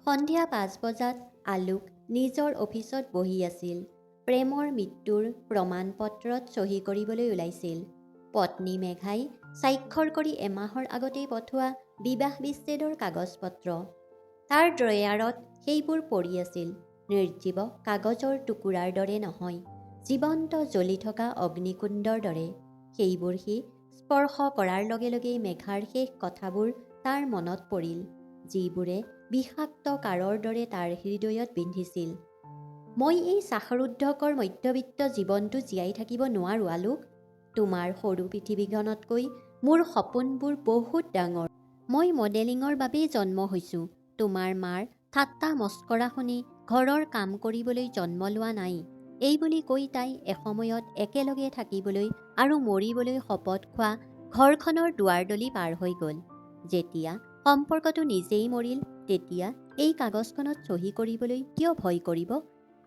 সন্ধিয়া ৫ বজাত আলোক নিজৰ অফিচত বহি আছিল। প্ৰেমৰ মৃত্যুৰ প্ৰমাণপত্ৰত চহী কৰিবলৈ ওলাইছিল। পত্নী মেঘাই স্বাক্ষৰ কৰি এমাহৰ আগতেই পঠোৱা বিবাহ বিচ্ছেদৰ কাগজ-পত্ৰ। তাৰ ড্ৰয়াৰত সেইবোৰ পৰি আছিল। নিৰ্জীৱ কাগজৰ টুকুৰাৰ দৰে নহয়, জীৱন্ত জ্বলি থকা অগ্নিকুণ্ডৰ দৰে। সেইবোৰ সি স্পৰ্শ কৰাৰ লগে লগেই মেঘাৰ শেষ কথাবোৰ তাৰ মনত পৰিল, যিবোৰে বিষাক্ত কাঁড়ৰ দৰে তাৰ হৃদয়ত বিন্ধিছিল। মই এই শ্বাসৰুদ্ধকৰ মধ্যবিত্ত জীৱনটো জীয়াই থাকিব নোৱাৰোঁ আলোক। তোমাৰ সৰু পৃথিৱীখনতকৈ মোৰ সপোনবোৰ বহুত ডাঙৰ। মই মডেলিঙৰ বাবেই জন্ম হৈছোঁ। তোমাৰ মাৰ ঠাট্টা মস্কৰা শুনি ঘৰৰ কাম কৰিবলৈ জন্ম লোৱা নাই। এই বুলি কৈ তাই এসময়ত একেলগে থাকিবলৈ আৰু মৰিবলৈ শপত খোৱা ঘৰখনৰ দুৱাৰদলি পাৰ হৈ গ'ল। যেতিয়া সম্পৰ্কটো নিজেই মৰিল, তেতিয়া এই কাগজখনত চহী কৰিবলৈ কিয় ভয় কৰিব?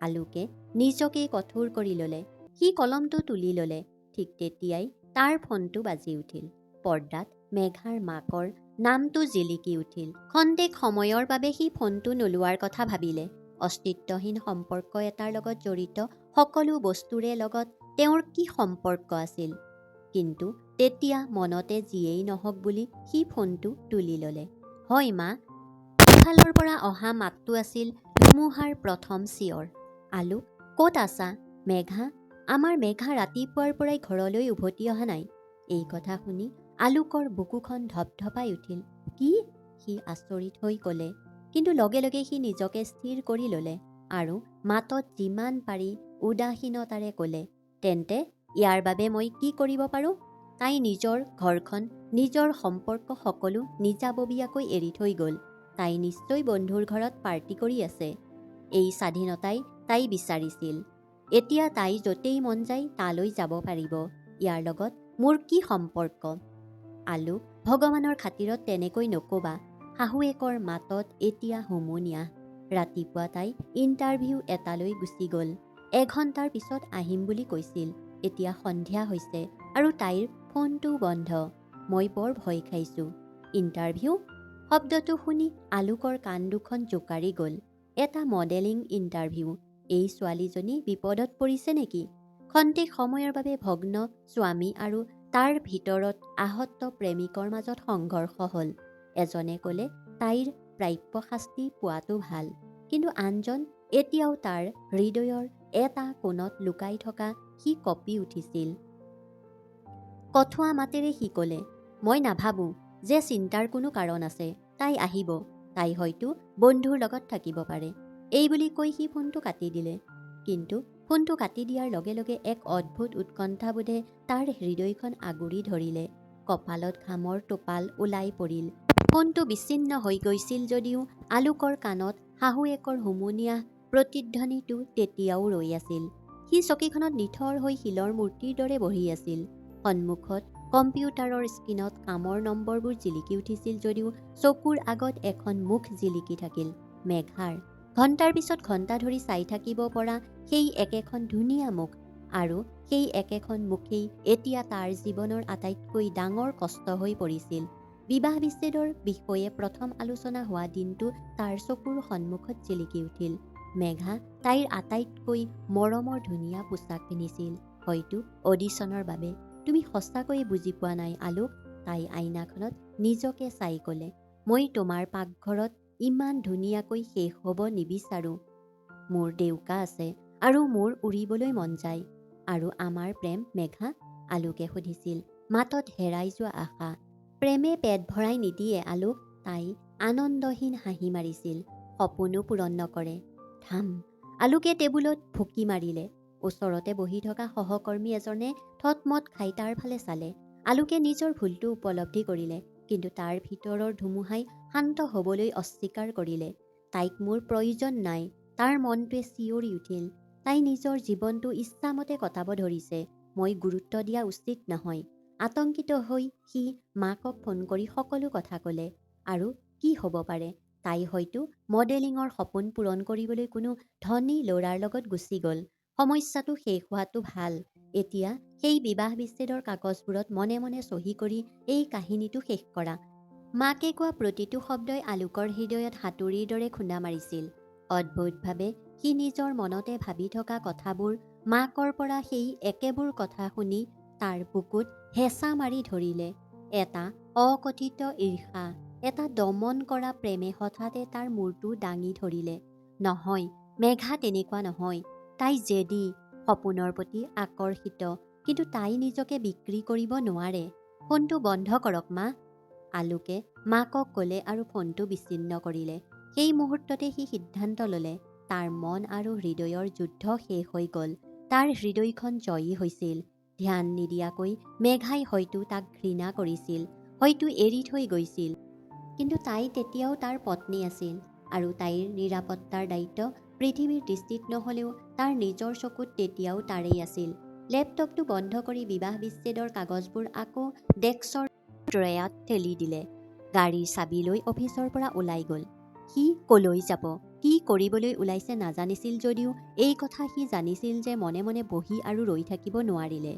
আলোকে নিজকেই কঠোৰ কৰি ল'লে। সি কলমটো তুলি ল'লে। ঠিক তেতিয়াই তাৰ ফোনটো বাজি উঠিল। পৰ্দাত মেঘাৰ মাকৰ নামটো জিলিকি উঠিল। খন্তেক সময়ৰ বাবে সি ফোনটো নোলোৱাৰ কথা ভাবিলে। অস্তিত্বহীন সম্পৰ্ক এটাৰ লগত জড়িত সকলো বস্তুৰে লগত তেওঁৰ কি সম্পৰ্ক আছিল? কিন্তু তেতিয়া মনতে যিয়েই নহওক বুলি সি ফোনটো তুলি ল'লে। হয় মা। ইফালৰ পৰা অহা মাতটো আছিল ধুমুহাৰ প্ৰথম চিঞৰ। আলোক, ক'ত আছা? মেঘা, আমাৰ মেঘা ৰাতিপুৱাৰ পৰাই ঘৰলৈ উভতি অহা নাই। এই কথা শুনি আলোকৰ বুকুখন ধপধপাই উঠিল। কি? সি আচৰিত হৈ ক'লে। কিন্তু লগে লগে সি নিজকে স্থিৰ কৰি ল'লে আৰু মাতত যিমান পাৰি উদাসীনতাৰে ক'লে, তেন্তে ইয়াৰ বাবে মই কি কৰিব পাৰোঁ? তাই নিজৰ ঘৰখন, নিজৰ সম্পৰ্ক সকলো নিজাববীয়াকৈ এৰি থৈ গ'ল। তাই নিশ্চয় বন্ধুৰ ঘৰত পাৰ্টি কৰি আছে। এই স্বাধীনতাই তাই বিচাৰিছিল। এতিয়া তাই য'তেই মন যায় তালৈ যাব পাৰিব। ইয়াৰ লগত মোৰ কি সম্পৰ্ক? আলোক, ভগৱানৰ খাতিৰত তেনেকৈ নক'বা। শাহুৱেকৰ মাতত এতিয়া হুমুনিয়াহ। ৰাতিপুৱা তাই ইণ্টাৰভিউ এটালৈ গুচি গ'ল। এঘণ্টাৰ পিছত আহিম বুলি কৈছিল। এতিয়া সন্ধিয়া হৈছে আৰু তাইৰ ফোনটোও বন্ধ। মই বৰ ভয় খাইছোঁ। ইণ্টাৰভিউ? শব্দটো শুনি আলোকৰ কাণ দুখন জোকাৰি গ'ল। এটা মডেলিং ইণ্টাৰভিউ। এই ছোৱালীজনী বিপদত পৰিছে নেকি? খন্তেক সময়ৰ বাবে ভগ্ন স্বামী আৰু তাৰ ভিতৰত আহত প্ৰেমিকৰ মাজত সংঘৰ্ষ হ'ল। এজনে ক'লে তাইৰ প্ৰাপ্য শাস্তি পোৱাটো ভাল, কিন্তু আনজন এতিয়াও তাৰ হৃদয়ৰ এটা কোণত লুকাই থকা সি কঁপি উঠিছিল। কঠোৱা মাতেৰে সি ক'লে, মই নাভাবোঁ যে চিন্তাৰ কোনো কাৰণ আছে। তাই আহিব। তাই হয়তো বন্ধুৰ লগত থাকিব পাৰে। এই বুলি কৈ সি ফোনটো কাটি দিলে। কিন্তু ফোনটো কাটি দিয়াৰ লগে লগে এক অদ্ভুত উৎকণ্ঠাবোধে তাৰ হৃদয়খন আগুৰি ধৰিলে। কঁপালত ঘামৰ টোপাল ওলাই পৰিল। ফোনটো বিচ্ছিন্ন হৈ গৈছিল যদিও আলোকৰ কাণত শাহুৱেকৰ হুমুনিয়াহ প্ৰতিধ্বনিটো তেতিয়াও ৰৈ আছিল। সি চকীখনত নিথৰ হৈ শিলৰ মূৰ্তিৰ দৰে বহি আছিল। সন্মুখত কম্পিউটাৰৰ স্ক্ৰীণত কামৰ নম্বৰবোৰ জিলিকি উঠিছিল যদিও চকুৰ আগত এখন মুখ জিলিকি থাকিল, মেঘাৰ। ঘণ্টাৰ পিছত ঘণ্টা ধৰি চাই থাকিব পৰা সেই একেখন ধুনীয়া মুখ, আৰু সেই একেখন মুখেই এতিয়া তাৰ জীৱনৰ আটাইতকৈ ডাঙৰ কষ্ট হৈ পৰিছিল। বিবাহ বিচ্ছেদৰ বিষয়ে প্ৰথম আলোচনা হোৱা দিনটো তাৰ চকুৰ সন্মুখত জিলিকি উঠিল। মেঘা তাইৰ আটাইতকৈ মৰমৰ ধুনীয়া পোছাক পিন্ধিছিল, হয়তো অডিশ্যনৰ বাবে। তুমি সঁচাকৈয়ে বুজি পোৱা নাই আলোক, তাই আইনাখনত নিজকে চাই ক'লে। মই তোমাৰ পাকঘৰত ইমান ধুনীয়াকৈ শেষ হ'ব নিবিচাৰোঁ। মোৰ ডেউকা আছে আৰু মোৰ উৰিবলৈ মন যায়। আৰু আমাৰ প্ৰেম মেঘা? আলোকে সুধিছিল, মাতত হেৰাই যোৱা আশা। প্ৰেমে পেট ভৰাই নিদিয়ে আলোক, তাই আনন্দহীন হাঁহি মাৰিছিল। সপোনো পূৰণ নকৰে। ধাম। আলোকে টেবুলত ভুকি মাৰিলে। ওচৰতে বহি থকা সহকৰ্মী এজনে থতমত খাই তাৰ ফালে চালে। আলোকে নিজৰ ভুলটো উপলব্ধি কৰিলে, কিন্তু তাৰ ভিতৰৰ ধুমুহাই শান্ত হ'বলৈ অস্বীকাৰ কৰিলে। তাইক মোৰ প্ৰয়োজন নাই। তাৰ মনটোৱে চিঞৰি উঠিল। তাই নিজৰ জীৱনটো ইচ্ছামতে কটাব ধৰিছে। মই গুৰুত্ব দিয়া উচিত নহয়। আতংকিত হৈ সি মাকক ফোন কৰি সকলো কথা ক'লে। আৰু কি হ'ব পাৰে? তাই হয়তো মডেলিঙৰ সপোন পূৰণ কৰিবলৈ কোনো ধনী ল'ৰাৰ লগত গুচি গ'ল। সমস্যাটো শেষ হোৱাটো ভাল। এতিয়া সেই বিবাহ বিচ্ছেদৰ কাগজবোৰত মনে মনে চহী কৰি এই কাহিনীটো শেষ কৰা। মাকে কোৱা প্ৰতিটো শব্দই আলোকৰ হৃদয়ত হাতুৰিৰ দৰে খুন্দা মাৰিছিল। অদ্ভুতভাৱে সি নিজৰ মনতে ভাবি থকা কথাবোৰ মাকৰ পৰা সেই একেবোৰ কথা শুনি তাৰ বুকুত হেঁচা মাৰি ধৰিলে। এটা অকথিত ঈৰ্ষা, এটা দমন কৰা প্ৰেমে হঠাতে তাৰ মূৰটো দাঙি ধৰিলে। নহয়, মেঘা তেনেকুৱা নহয়। তাই জেদী, সপোনৰ প্ৰতি আকৰ্ষিত, কিন্তু তাই নিজকে বিক্ৰী কৰিব নোৱাৰে। ফোনটো বন্ধ কৰক মা, আলোকে মাকক ক'লে আৰু ফোনটো বিচ্ছিন্ন কৰিলে। সেই মুহূৰ্ততে সি সিদ্ধান্ত ল'লে, তাৰ মন আৰু হৃদয়ৰ যুদ্ধ শেষ হৈ গ'ল। তাৰ হৃদয়খন জয়ী হৈছিল। ধ্যান নিদিয়াকৈ মেঘাই হয়তো তাক ঘৃণা কৰিছিল, হয়তো এৰি থৈ গৈছিল, কিন্তু তাই তেতিয়াও তাৰ পত্নী আছিল আৰু তাইৰ নিৰাপত্তাৰ দায়িত্ব পৃথিৱীৰ দৃষ্টিত নহ'লেও তাৰ নিজৰ চকুত তেতিয়াও তাৰেই আছিল। লেপটপটো বন্ধ কৰি বিবাহ বিচ্ছেদৰ কাগজবোৰ আকৌ ডেস্কৰ ড্ৰয়াৰত ঠেলি দিলে। গাড়ীৰ চাবি লৈ অফিচৰ পৰা ওলাই গ'ল। সি ক'লৈ যাব, কি কৰিবলৈ ওলাইছে নাজানিছিল যদিও এই কথা সি জানিছিল যে মনে মনে বহি আৰু ৰৈ থাকিব নোৱাৰিলে।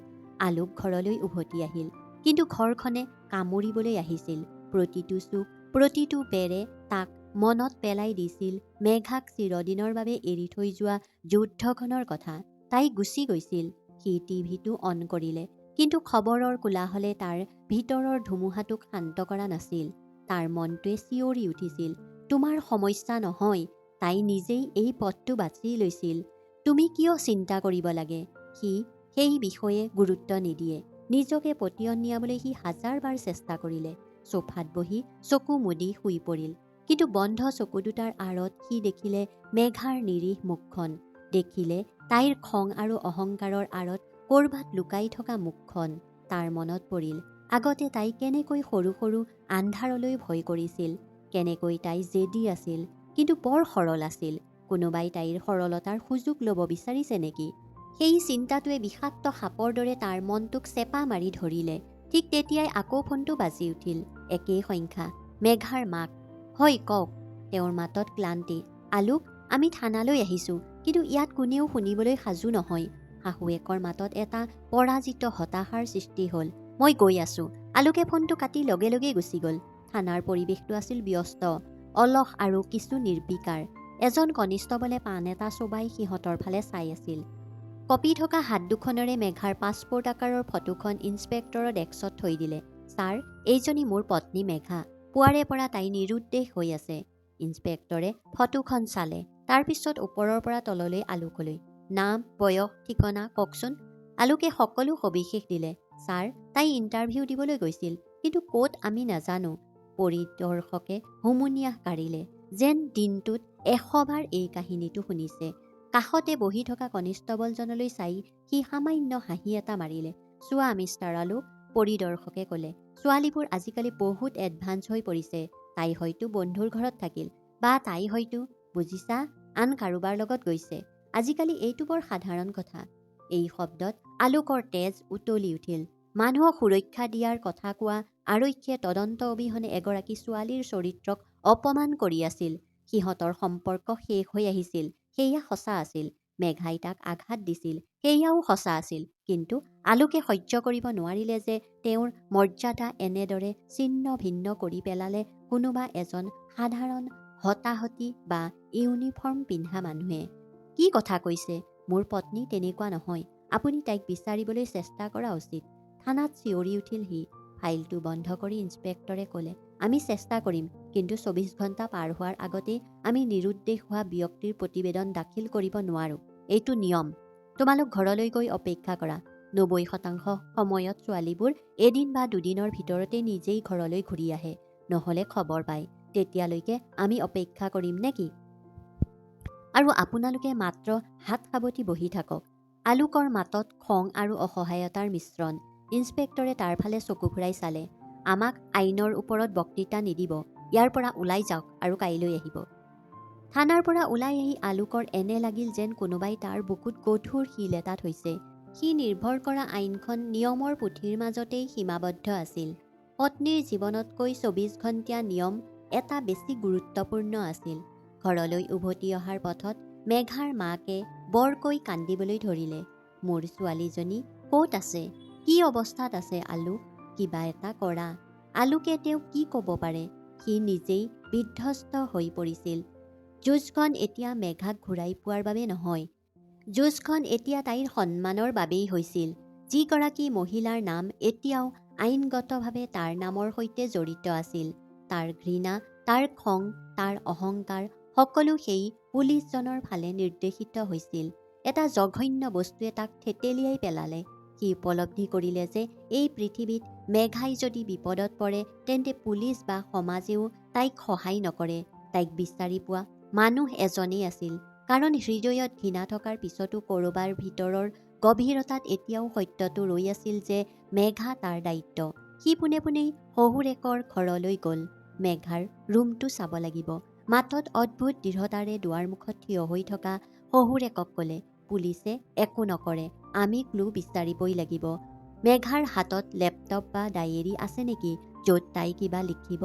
আলোক ঘৰলৈ উভতি আহিল, কিন্তু ঘৰখনে কামুৰিবলৈ আহিছিল। প্ৰতিটো চুক, প্ৰতিটো বেৰে তাক মনত পেলাই দিছিল মেঘাক চিৰদিনৰ বাবে এৰি থৈ যোৱা যুদ্ধখনৰ কথা। তাই গুচি গৈছিল। সি টিভিটো অন কৰিলে, কিন্তু খবৰৰ কোলাহলে তাৰ ভিতৰৰ ধুমুহাটোক শান্ত কৰা নাছিল। তাৰ মনটোৱে চিঞৰি উঠিছিল, তোমাৰ সমস্যা নহয়, তাই নিজেই এই পথটো বাছি লৈছিল। তুমি কিয় চিন্তা কৰিব লাগে? সি সেই বিষয়ে গুৰুত্ব নিদিয়ে। নিজকে পতিয়ন নিয়াবলৈ সি হাজাৰবাৰ চেষ্টা কৰিলে। সোফাত বহি চকু মুদি শুই পৰিল, কিন্তু বন্ধ চকু দুটাৰ আঁৰত সি দেখিলে মেঘাৰ নিৰীহ মুখখন, দেখিলে তাইৰ খং আৰু অহংকাৰৰ আঁৰত ক'ৰবাত লুকাই থকা মুখখন। তাৰ মনত পৰিল আগতে তাই কেনেকৈ সৰু সৰু আন্ধাৰলৈ ভয় কৰিছিল, কেনেকৈ তাই জেদী আছিল, কিন্তু বৰ সৰল আছিল। কোনোবাই তাইৰ সৰলতাৰ সুযোগ ল'ব বিচাৰিছে নেকি? সেই চিন্তাটোৱে বিষাক্ত সাপৰ দৰে তাৰ মনটোক চেপা মাৰি ধৰিলে। ঠিক তেতিয়াই আকৌ ফোনটো বাজি উঠিল। একেই সংখ্যা, মেঘাৰ মাক। হয়, কওক। তেওঁৰ মাতত ক্লান্তি। আলোক, আমি থানালৈ আহিছোঁ, কিন্তু ইয়াত কোনেও শুনিবলৈ সাজু নহয়। শাহুৱেকৰ মাতত এটা পৰাজিত হতাশাৰ সৃষ্টি হ'ল। মই গৈ আছোঁ। আলোকে ফোনটো কাটি লগে লগেই গুচি গ'ল। থানাৰ পৰিৱেশটো আছিল ব্যস্ত, অলস আৰু কিছু নিৰ্বিকাৰ। এজন কনিষ্টবলে পাণ এটা চোবাই সিহঁতৰ ফালে চাই আছিল। কপি থকা হাত দুখনেৰে মেঘাৰ পাছপোৰ্ট আকাৰৰ ফটোখন ইন্সপেক্টৰৰ ডেস্কত থৈ দিলে। ছাৰ, এইজনী মোৰ পত্নী মেঘা। পুৱাৰে পৰা তাই নিৰুদ্দেশ হৈ আছে। ইন্সপেক্টৰে ফটোখন চালে, তাৰপিছত ওপৰৰ পৰা তললৈ আলোকলৈ। নাম, বয়স, ঠিকনা কওকচোন। আলোকে সকলো সবিশেষ দিলে। ছাৰ, তাই ইণ্টাৰভিউ দিবলৈ গৈছিল, কিন্তু ক'ত আমি নাজানো। পৰিদৰ্শকে হুমুনিয়াহ কাঢ়িলে, যেন দিনটোত 100 বাৰ এই কাহিনীটো শুনিছে। কাষতে বহি থকা কনিষ্টবলজনলৈ চাই সি সামান্য হাঁহি এটা মাৰিলে। চোৱা মিষ্টাৰ আলোক, পৰিদৰ্শকে ক'লে, ছোৱালীবোৰ আজিকালি বহুত এডভান্স হৈ পৰিছে। তাই হয়তো বন্ধুৰ ঘৰত থাকিল, বা তাই হয়তো, বুজিছা, আন কাৰোবাৰ লগত গৈছে। আজিকালি এইটো বৰ সাধাৰণ কথা। এই শব্দত আলোকৰ তেজ উতলি উঠিল। মানুহক সুৰক্ষা দিয়াৰ কথা কোৱা আৰক্ষীয়ে তদন্ত অবিহনে এগৰাকী ছোৱালীৰ চৰিত্ৰক অপমান কৰি আছিল। সিহঁতৰ সম্পৰ্ক শেষ হৈ আহিছিল, সেয়া সঁচা আছিল। মেঘাই তাক আঘাত দিছিল, সেয়াও সঁচা আছিল। কিন্তু আলোকে সহ্য কৰিব নোৱাৰিলে যে তেওঁৰ মৰ্যাদা এনেদৰে ছিন্ন ভিন্ন কৰি পেলালে কোনোবা এজন সাধাৰণ হতাহতি বা ইউনিফৰ্ম পিন্ধা মানুহে। কি কথা কৈছে? মোৰ পত্নী তেনেকুৱা নহয়। আপুনি তাইক বিচাৰিবলৈ চেষ্টা কৰা উচিত। থানাত চিঞৰি উঠিল সি। ফাইলটো বন্ধ কৰি ইন্সপেক্টৰে ক'লে, আমি চেষ্টা কৰিম, কিন্তু 24 ঘণ্টা পাৰ হোৱাৰ আগতেই আমি নিৰুদ্দেশ হোৱা ব্যক্তিৰ প্ৰতিবেদন দাখিল কৰিব নোৱাৰোঁ। এইটো নিয়ম। তোমালোক ঘৰলৈ গৈ অপেক্ষা কৰা। 90% সময়ত ছোৱালীবোৰ এদিন বা দুদিনৰ ভিতৰতে নিজেই ঘৰলৈ ঘূৰি আহে, নহ'লে খবৰ পায়। তেতিয়ালৈকে আমি অপেক্ষা কৰিম নেকি? আৰু আপোনালোকে মাত্ৰ হাত সাৱটি বহি থাকক। আলোকৰ মাতত খং আৰু অসহায়তাৰ মিশ্ৰণ। ইন্সপেক্টৰে তাৰ ফালে চকু ফুৰাই চালে। আমাক আইনৰ ওপৰত বক্তৃতা নিদিব। ইয়াৰ পৰা ওলাই যাওক আৰু কাইলৈ আহিব। থানাৰ পৰা ওলাই আহি আলোকৰ এনে লাগিল যেন কোনোবাই তাৰ বুকুত গধুৰ শিল এটা থৈছে। সি নিৰ্ভৰ কৰা আইনখন নিয়মৰ পুথিৰ মাজতেই সীমাবদ্ধ আছিল। পত্নীৰ জীৱনতকৈ 24 ঘণ্টীয়া নিয়ম এটা বেছি গুৰুত্বপূৰ্ণ আছিল। ঘৰলৈ উভতি অহাৰ পথত মেঘাৰ মাকে বৰকৈ কান্দিবলৈ ধৰিলে। মোৰ ছোৱালীজনী ক'ত আছে? কি অৱস্থাত আছে আলু? কিবা এটা কৰা। আলোকে তেওঁ কি ক'ব পাৰে? সি নিজেই বিধ্বস্ত হৈ পৰিছিল। যুঁজখন এতিয়া মেঘাক ঘূৰাই পোৱাৰ বাবে নহয়, যুঁজখন এতিয়া তাইৰ সন্মানৰ বাবেই হৈছিল। যিগৰাকী মহিলাৰ নাম এতিয়াও আইনগতভাৱে তাৰ নামৰ সৈতে জড়িত আছিল, তাৰ ঘৃণা, তাৰ খং, তাৰ অহংকাৰ সকলো সেই পুলিচজনৰ ফালে নিৰ্দেশিত হৈছিল। এটা জঘন্য বস্তুৱে তাক থেতেলিয়াই পেলালে। সি উপলব্ধি কৰিলে যে এই পৃথিৱীত মেঘাই যদি বিপদত পৰে তেন্তে পুলিচ বা সমাজেও তাইক সহায় নকৰে। তাইক বিচাৰি পোৱা মানুহ এজনেই আছিল, কাৰণ হৃদয়ত ঘৃণা থকাৰ পিছতো ক'ৰবাৰ ভিতৰৰ গভীৰতাত এতিয়াও সত্যটো ৰৈ আছিল যে মেঘা তাৰ দায়িত্ব। সি পোনে পোনেই শহুৰেকৰ ঘৰলৈ গ'ল। মেঘাৰ ৰুমটো চাব লাগিব। মাতত অদ্ভুত দৃঢ়তাৰে দুৱাৰমুখত থিয় হৈ থকা শহুৰেকক ক'লে, পুলিচে একো নকৰে, আমি ক্লু বিচাৰিবই লাগিব। মেঘাৰ হাতত লেপটপ বা ডায়েৰী আছে নেকি য'ত তাই কিবা লিখিব?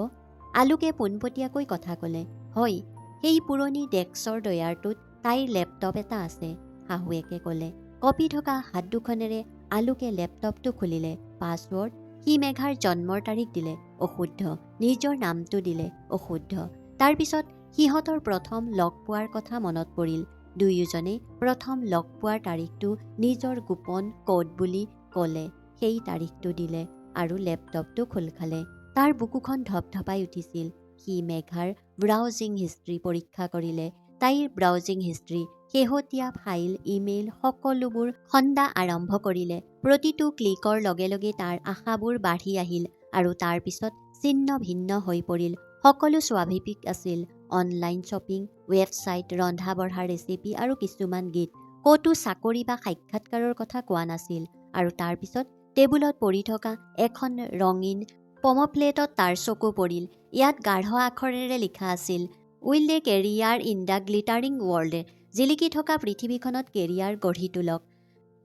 আলোকে পোনপটীয়াকৈ কথা ক'লে, হয়, সেই পুৰণি ডেস্কৰ ড্ৰয়াৰটোত তাইৰ লেপটপ এটা আছে। শাহুৱেকে ক'লে। কপি থকা হাত দুখনেৰে আলোকে লেপটপটো খুলিলে। পাছৱৰ্ড? সি মেঘাৰ জন্মৰ তাৰিখ দিলে, অশুদ্ধ। নিজৰ নামটো দিলে, অশুদ্ধ। তাৰপিছত সিহঁতৰ প্ৰথম লগ পোৱাৰ কথা মনত পৰিল। দুয়োজনে প্ৰথম লগ পোৱাৰ তাৰিখটো নিজৰ গোপন ক'ড বুলি ক'লে। সেই তাৰিখটো দিলে আৰু লেপটপটো খোল খালে। তাৰ বুকুখন ধপধপাই উঠিছিল। সি মেঘাৰ ব্ৰাউজিং হিষ্ট্ৰী পৰীক্ষা কৰিলে। তাইৰ ব্ৰাউজিং হিষ্ট্ৰী, শেহতীয়া ফাইল, ইমেইল সকলোবোৰ খন্দা আৰম্ভ কৰিলে। প্ৰতিটো ক্লিকৰ লগে লগে তাৰ আশাবোৰ বাঢ়ি আহিল আৰু তাৰ পিছত ছিন্ন ভিন্ন হৈ পৰিল। সকলো স্বাভাৱিক আছিল। অনলাইন শ্বপিং, ৱেবছাইট, ৰন্ধা-বঢ়া ৰেচিপি আৰু কিছুমান গীত। ক'তো চাকৰি বা সাক্ষাৎকাৰৰ কথা কোৱা নাছিল। আৰু তাৰ পিছত টেবুলত পৰি থকা এখন ৰঙীন পমফ্লেটত তাৰ চকু পৰিল। ইয়াত গাঢ় আখৰেৰে লিখা আছিল, will a career in the glittering world. জিলিকি থকা পৃথিৱীখনত কেৰিয়াৰ গঢ়ি তোলক।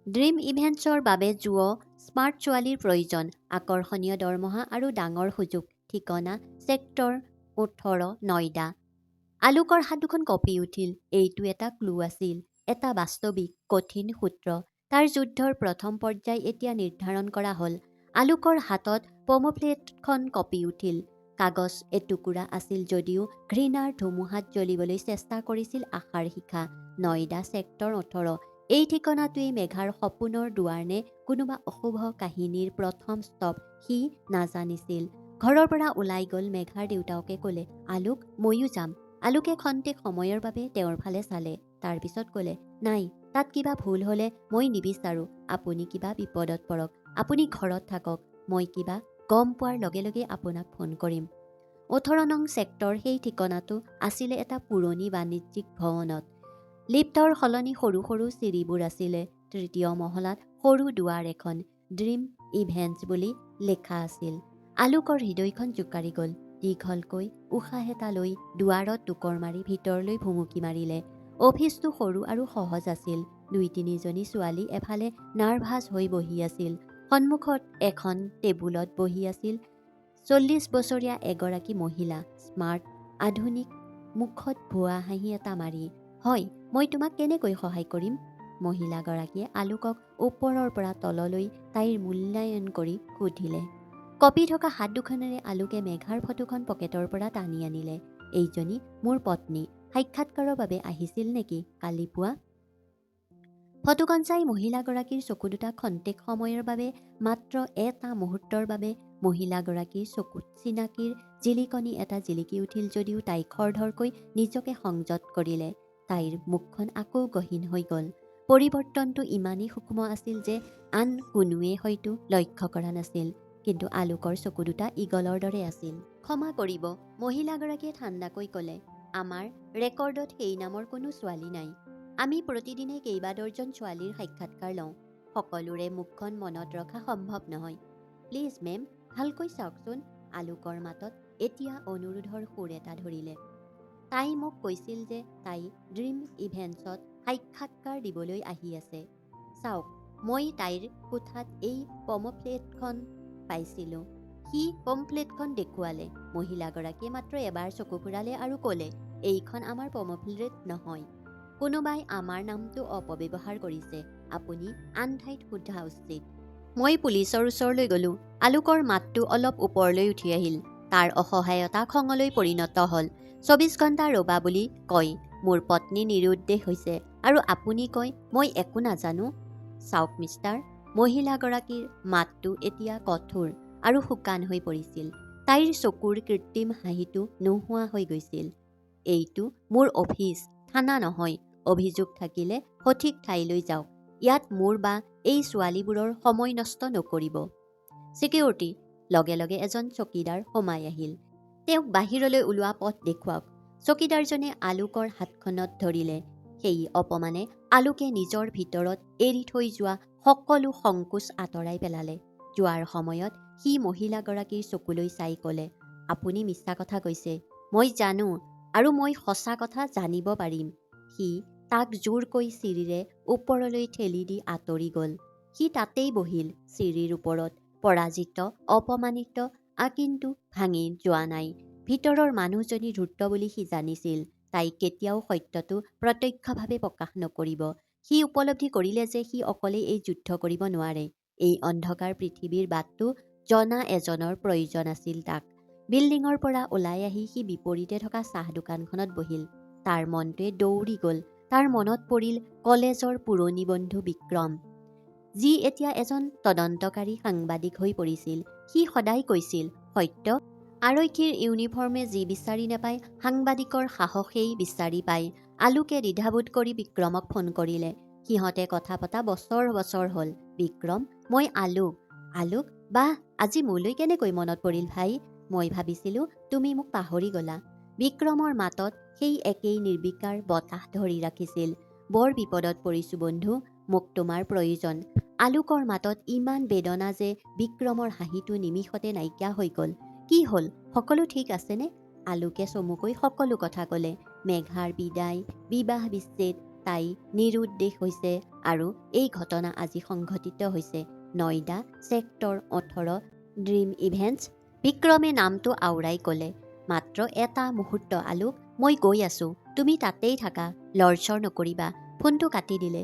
ড্ৰিম ইভেণ্টছৰ বাবে যুৱ স্মাৰ্ট ছোৱালীৰ প্ৰয়োজন। আকৰ্ষণীয় দৰমহা আৰু ডাঙৰ সুযোগ। ঠিকনা ছেক্টৰ 18, নয়ডা। আলোকৰ হাত দুখন কঁপি উঠিল। এইটো এটা ক্লু আছিল, এটা বাস্তৱিক, কঠিন সূত্ৰ। তাৰ যুদ্ধৰ প্ৰথম পৰ্যায় এতিয়া নিৰ্ধাৰণ কৰা হ'ল। আলোকৰ হাতত পমফ্লেটখন কঁপি উঠিল। কাগজ এটুকুৰা আছিল যদিও ঘৃণাৰ ধুমুহাত জ্বলিবলৈ চেষ্টা কৰিছিল আশাৰ শিখা। নয়ডা, ছেক্টৰ 18। এই ঠিকনাটোৱেই মেঘাৰ সপোনৰ দুৱাৰ নে কোনোবা অশুভ কাহিনীৰ প্ৰথম ষ্টপ সি নাজানিছিল। ঘৰৰ পৰা ওলাই গ'ল। মেঘাৰ দেউতাকে ক'লে, আলোক, ময়ো যাম। আলোকে খন্তেক সময়ৰ বাবে তেওঁৰ ফালে চালে। তাৰপিছত ক'লে, নাই, তাত কিবা ভুল হ'লে মই নিবিচাৰোঁ আপুনি কিবা বিপদত পৰক। আপুনি ঘৰত থাকক। মই কিবা গম পোৱাৰ লগে লগে আপোনাক ফোন কৰিম। 18 নং ছেক্টৰ। সেই ঠিকনাটো আছিলে এটা পুৰণি বাণিজ্যিক ভৱনত। লিফ্টৰ সলনি সৰু সৰু চিৰিবোৰ আছিলে। তৃতীয় মহলাত সৰু দুৱাৰ এখন। ড্ৰিম ইভেণ্টছ বুলি লিখা আছিল। আলোকৰ হৃদয়খন জোকাৰি গ'ল। দীঘলকৈ উশাহ এটা লৈ দুৱাৰত টুকৰ মাৰি ভিতৰলৈ ভুমুকি মাৰিলে। অফিচটো সৰু আৰু সহজ আছিল। 2-3জনী ছোৱালী এফালে নাৰ্ভাছ হৈ বহি আছিল। সন্মুখত এখন টেবুলত বহি আছিল 40 বছৰীয়া এগৰাকী মহিলা, স্মাৰ্ট, আধুনিক, মুখত ভুৱা হাঁহি এটা মাৰি। হয়, মই তোমাক কেনেকৈ সহায় কৰিম? মহিলাগৰাকীয়ে আলোকক ওপৰৰ পৰা তললৈ তাইৰ মূল্যায়ন কৰি সুধিলে। কঁপি থকা হাত দুখনেৰে আলোকে মেঘাৰ ফটোখন পকেটৰ পৰা টানি আনিলে। এইজনী মোৰ পত্নী। সাক্ষাৎকাৰৰ বাবে আহিছিল নেকি কালি পুৱা? ফটোখন চাই মহিলাগৰাকীৰ চকু দুটা খন্তেক সময়ৰ বাবে, মাত্ৰ এটা মুহূৰ্তৰ বাবে মহিলাগৰাকীৰ চকুত চিনাকিৰ জিলিকনি এটা জিলিকি উঠিল যদিও তাই খৰধৰকৈ নিজকে সংযত কৰিলে। তাইৰ মুখখন আকৌ গহীন হৈ গ'ল। পৰিৱৰ্তনটো ইমানেই সূক্ষ্ম আছিল যে আন কোনোৱে হয়তো লক্ষ্য কৰা নাছিল। কিন্তু আলোকৰ চকু দুটা ঈগলৰ দৰে আছিল। ক্ষমা কৰিব, মহিলাগৰাকীয়ে ঠাণ্ডাকৈ ক'লে, আমাৰ ৰেকৰ্ডত সেই নামৰ কোনো ছোৱালী নাই। আমি প্ৰতিদিনে কেইবা ডৰ্জন ছোৱালীৰ সাক্ষাৎকাৰ লওঁ। সকলোৰে মুখখন মনত ৰখা সম্ভৱ নহয়। প্লিজ মেম, ভালকৈ চাওকচোন। আলোকৰ মাতত এতিয়া অনুৰোধৰ সুৰ এটা ধৰিলে। তাই মোক কৈছিল যে তাই ড্ৰিম ইভেণ্টছত সাক্ষাৎকাৰ দিবলৈ আহি আছে। চাওক, মই তাইৰ কোঠাত এই পমফ্লেটখন পাইছিলোঁ। সি পমফ্লেটখন দেখুৱালে। মহিলাগৰাকীয়ে মাত্ৰ এবাৰ চকু ফুৰালে আৰু ক'লে, এইখন আমাৰ পমফ্লেট নহয়। কোনোবাই আমাৰ নামটো অপব্যৱহাৰ কৰিছে। আপুনি আন ঠাইত সোধা উচিত। মই পুলিচৰ ওচৰলৈ গ'লো। আলোকৰ মাতটো অলপ ওপৰলৈ উঠি আহিল। তাৰ অসহায়তা খঙলৈ পৰিণত হ'ল। ২৪ ঘণ্টা ৰ'বা বুলি কয়, মোৰ পত্নী নিৰুদ্দেশ হৈছে, আৰু আপুনি কয় মই একো নাজানো। চাওক মিষ্টাৰ, মহিলাগৰাকীৰ মাতটো এতিয়া কঠোৰ আৰু শুকান হৈ পৰিছিল। তাইৰ চকুৰ কৃত্ৰিম হাঁহিটো নোহোৱা হৈ গৈছিল। এইটো মোৰ অফিচ, থানা নহয়। অভিযোগ থাকিলে সঠিক ঠাইলৈ যাওক। ইয়াত মোৰ বা এই ছোৱালীবোৰৰ সময় নষ্ট নকৰিব। ছিকিউৰিটি। লগে লগে এজন চকীদাৰ সোমাই আহিল। তেওঁক বাহিৰলৈ ওলোৱা পথ দেখুৱাওক। চকীদাৰজনে আলোকৰ হাতখনত ধৰিলে। সেই অপমানে আলোকে নিজৰ ভিতৰত এৰি থৈ যোৱা সকলো সংকোচ আঁতৰাই পেলালে। যোৱাৰ সময়ত সি মহিলাগৰাকীৰ চকুলৈ চাই ক'লে, আপুনি মিছা কথা কৈছে। মই জানো, আৰু মই সঁচা কথা জানিব পাৰিম। সি তাক জোৰকৈ চিৰিৰে ওপৰলৈ ঠেলি দি আঁতৰি গ'ল। সি তাতেই বহিল, চিৰিৰ ওপৰত, পৰাজিত, অপমানিত, কিন্তু ভাঙি যোৱা নাই। ভিতৰৰ মানুহজনী ধূৰ্ত বুলি সি জানিছিল। তাই কেতিয়াও সত্যটো প্ৰত্যক্ষভাৱে প্ৰকাশ নকৰিব। সি উপলব্ধি কৰিলে যে সি অকলে এই যুদ্ধ কৰিব নোৱাৰে। এই অন্ধকাৰ পৃথিৱীৰ বাটটো জনা এজনৰ প্ৰয়োজন আছিল তাক। বিল্ডিঙৰ পৰা ওলাই আহি সি বিপৰীতে থকা চাহ দোকানখনত বহিল। তাৰ মনটোৱে দৌৰি গ'ল। তাৰ মনত পৰিল কলেজৰ পুৰণি বন্ধু বিক্ৰম, যি এতিয়া এজন তদন্তকাৰী সাংবাদিক হৈ পৰিছিল। সি সদায় কৈছিল, সত্য। আৰক্ষীৰ ইউনিফৰ্মে যি বিচাৰি নাপায়, সাংবাদিকৰ সাহসেই বিচাৰি পায়। আলোকে দ্বিধাবোধ কৰি বিক্ৰমক ফোন কৰিলে। সিহঁতে কথা পতা বছৰ বছৰ হ'ল। বিক্ৰম, মই আলোক। আলোক, বাহ, আজি মোলৈ কেনেকৈ মনত পৰিল ভাই? মই ভাবিছিলোঁ তুমি মোক পাহৰি গ'লা। বিক্ৰমৰ মাতত সেই একেই নিৰ্বিকাৰ বতাহ ধৰি ৰাখিছিল। বৰ বিপদত পৰিছোঁ বন্ধু, মোক তোমাৰ প্ৰয়োজন। আলোকৰ মাতত ইমান বেদনা যে বিক্ৰমৰ হাঁহিটো নিমিষতে নাইকিয়া হৈ গ'ল। কি হ'ল, সকলো ঠিক আছেনে? আলোকে চমুকৈ সকলো কথা ক'লে। মেঘাৰ বিদায়, বিবাহ বিচ্ছেদ, তাই নিৰুদ্দেশ হৈছে, আৰু এই ঘটনা আজি সংঘটিত হৈছে নয়ডা, ছেক্টৰ ১৮, ড্ৰিম ইভেণ্টছ। বিক্ৰমে নামটো আওৰাই ক'লে। মাত্ৰ এটা মুহূৰ্ত আলোক, মই গৈ আছোঁ, তুমি তাতেই থাকা, লৰচৰ নকৰিবা। ফোনটো কাটি দিলে।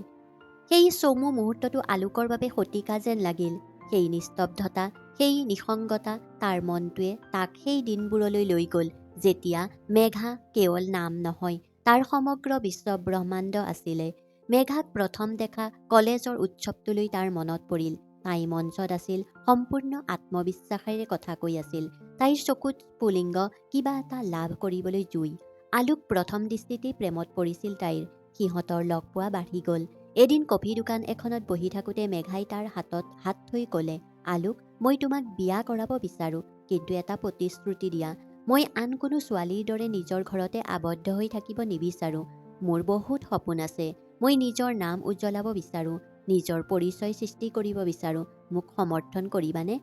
সেই চমু মুহূৰ্তটো আলোকৰ বাবে শতিকা যেন লাগিল। সেই নিস্তব্ধতা, সেই নিসংগতা, তাৰ মনটোৱে তাক সেই দিনবোৰলৈ লৈ গ'ল, যেতিয়া মেঘা কেৱল নাম নহয়, তাৰ সমগ্ৰ বিশ্ব ব্ৰহ্মাণ্ড আছিলে। মেঘাক প্ৰথম দেখা কলেজৰ উৎসৱটোলৈ তাৰ মনত পৰিল। তাই মঞ্চত আছিল, সম্পূৰ্ণ আত্মবিশ্বাসেৰে কথা কৈ আছিল। তাইৰ চকুত স্ফুলিংগ কিবা এটা লাভ কৰিবলৈ জুই। আলোক প্ৰথম দৃষ্টিতেই প্ৰেমত পৰিছিল তাইৰ। সিহঁতৰ লগ পোৱা বাঢ়ি গ'ল। এদিন কফি দোকান এখনত বহি থাকোঁতে মেঘাই তাৰ হাতত হাত থৈ ক'লে, আলোক, মই তোমাক বিয়া কৰাব বিচাৰোঁ, কিন্তু এটা প্ৰতিশ্ৰুতি দিয়া। মই আন কোনো ছোৱালীৰ দৰে নিজৰ ঘৰতে আবদ্ধ হৈ থাকিব নিবিচাৰোঁ। মোৰ বহুত সপোন আছে। মই নিজৰ নাম উজ্বলাব বিচাৰোঁ, নিজৰ পৰিচয় সৃষ্টি কৰিব বিচাৰোঁ। মোক সমৰ্থন কৰিবানে?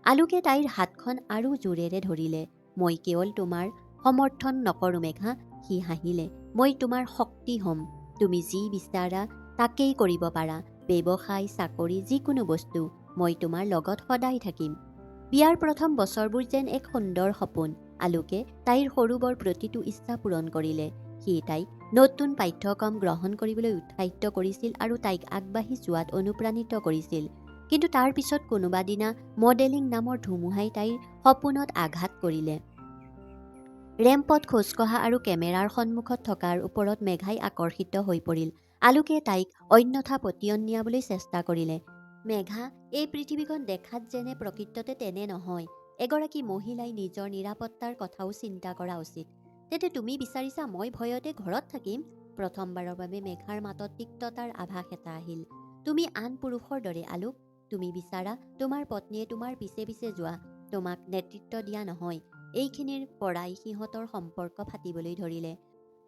আলোকে তাইৰ হাতখন আৰু জোৰেৰে ধৰিলে। মই কেৱল তোমাৰ সমৰ্থন নকৰোঁ মেঘা, সি হাঁহিলে। মই তোমাৰ শক্তি হ'ম। তুমি যি বিচাৰা তাকেই কৰিব পাৰা। ব্যৱসায়, চাকৰি, যিকোনো বস্তু। মই তোমাৰ লগত সদায় থাকিম। বিয়াৰ প্ৰথম বছৰবোৰ যেন এক সুন্দৰ সপোন। আলোকে তাইৰ সৰু বৰ প্ৰতিটো ইচ্ছা পূৰণ কৰিলে। সি তাইক নতুন পাঠ্যক্ৰম গ্ৰহণ কৰিবলৈ উৎসাহিত কৰিছিল আৰু তাইক আগবাঢ়ি যোৱাত অনুপ্ৰাণিত কৰিছিল। কিন্তু তাৰ পিছত কোনোবা দিনা মডেলিং নামৰ ধুমুহাই তাইৰ সপোনত আঘাত কৰিলে। ৰেম্পত খোজকঢ়া আৰু কেমেৰাৰ সন্মুখত থকাৰ ওপৰত মেঘাই আকৰ্ষিত হৈ পৰিল। আলোকে তাইক অন্যথা পতিয়ন নিয়াবলৈ চেষ্টা কৰিলে। মেঘা, এই পৃথিৱীখন দেখাত যেনে প্ৰকৃততে তেনে নহয়। এগৰাকী মহিলাই নিজৰ নিৰাপত্তাৰ কথাও চিন্তা কৰা উচিত। তেন্তে তুমি বিচাৰিছা মই ভয়তে ঘৰত থাকিম? প্ৰথমবাৰৰ বাবে মেঘাৰ মাতত তিক্ততাৰ আভাস এটা আহিল। তুমি আন পুৰুষৰ দৰে আলোক। তুমি বিচাৰা তোমাৰ পত্নীয়ে তোমাৰ পিছে পিছে যোৱা, তোমাক নেতৃত্ব দিয়া নহয়। এইখিনিৰ পৰাই সিহঁতৰ সম্পৰ্ক ফাটিবলৈ ধৰিলে।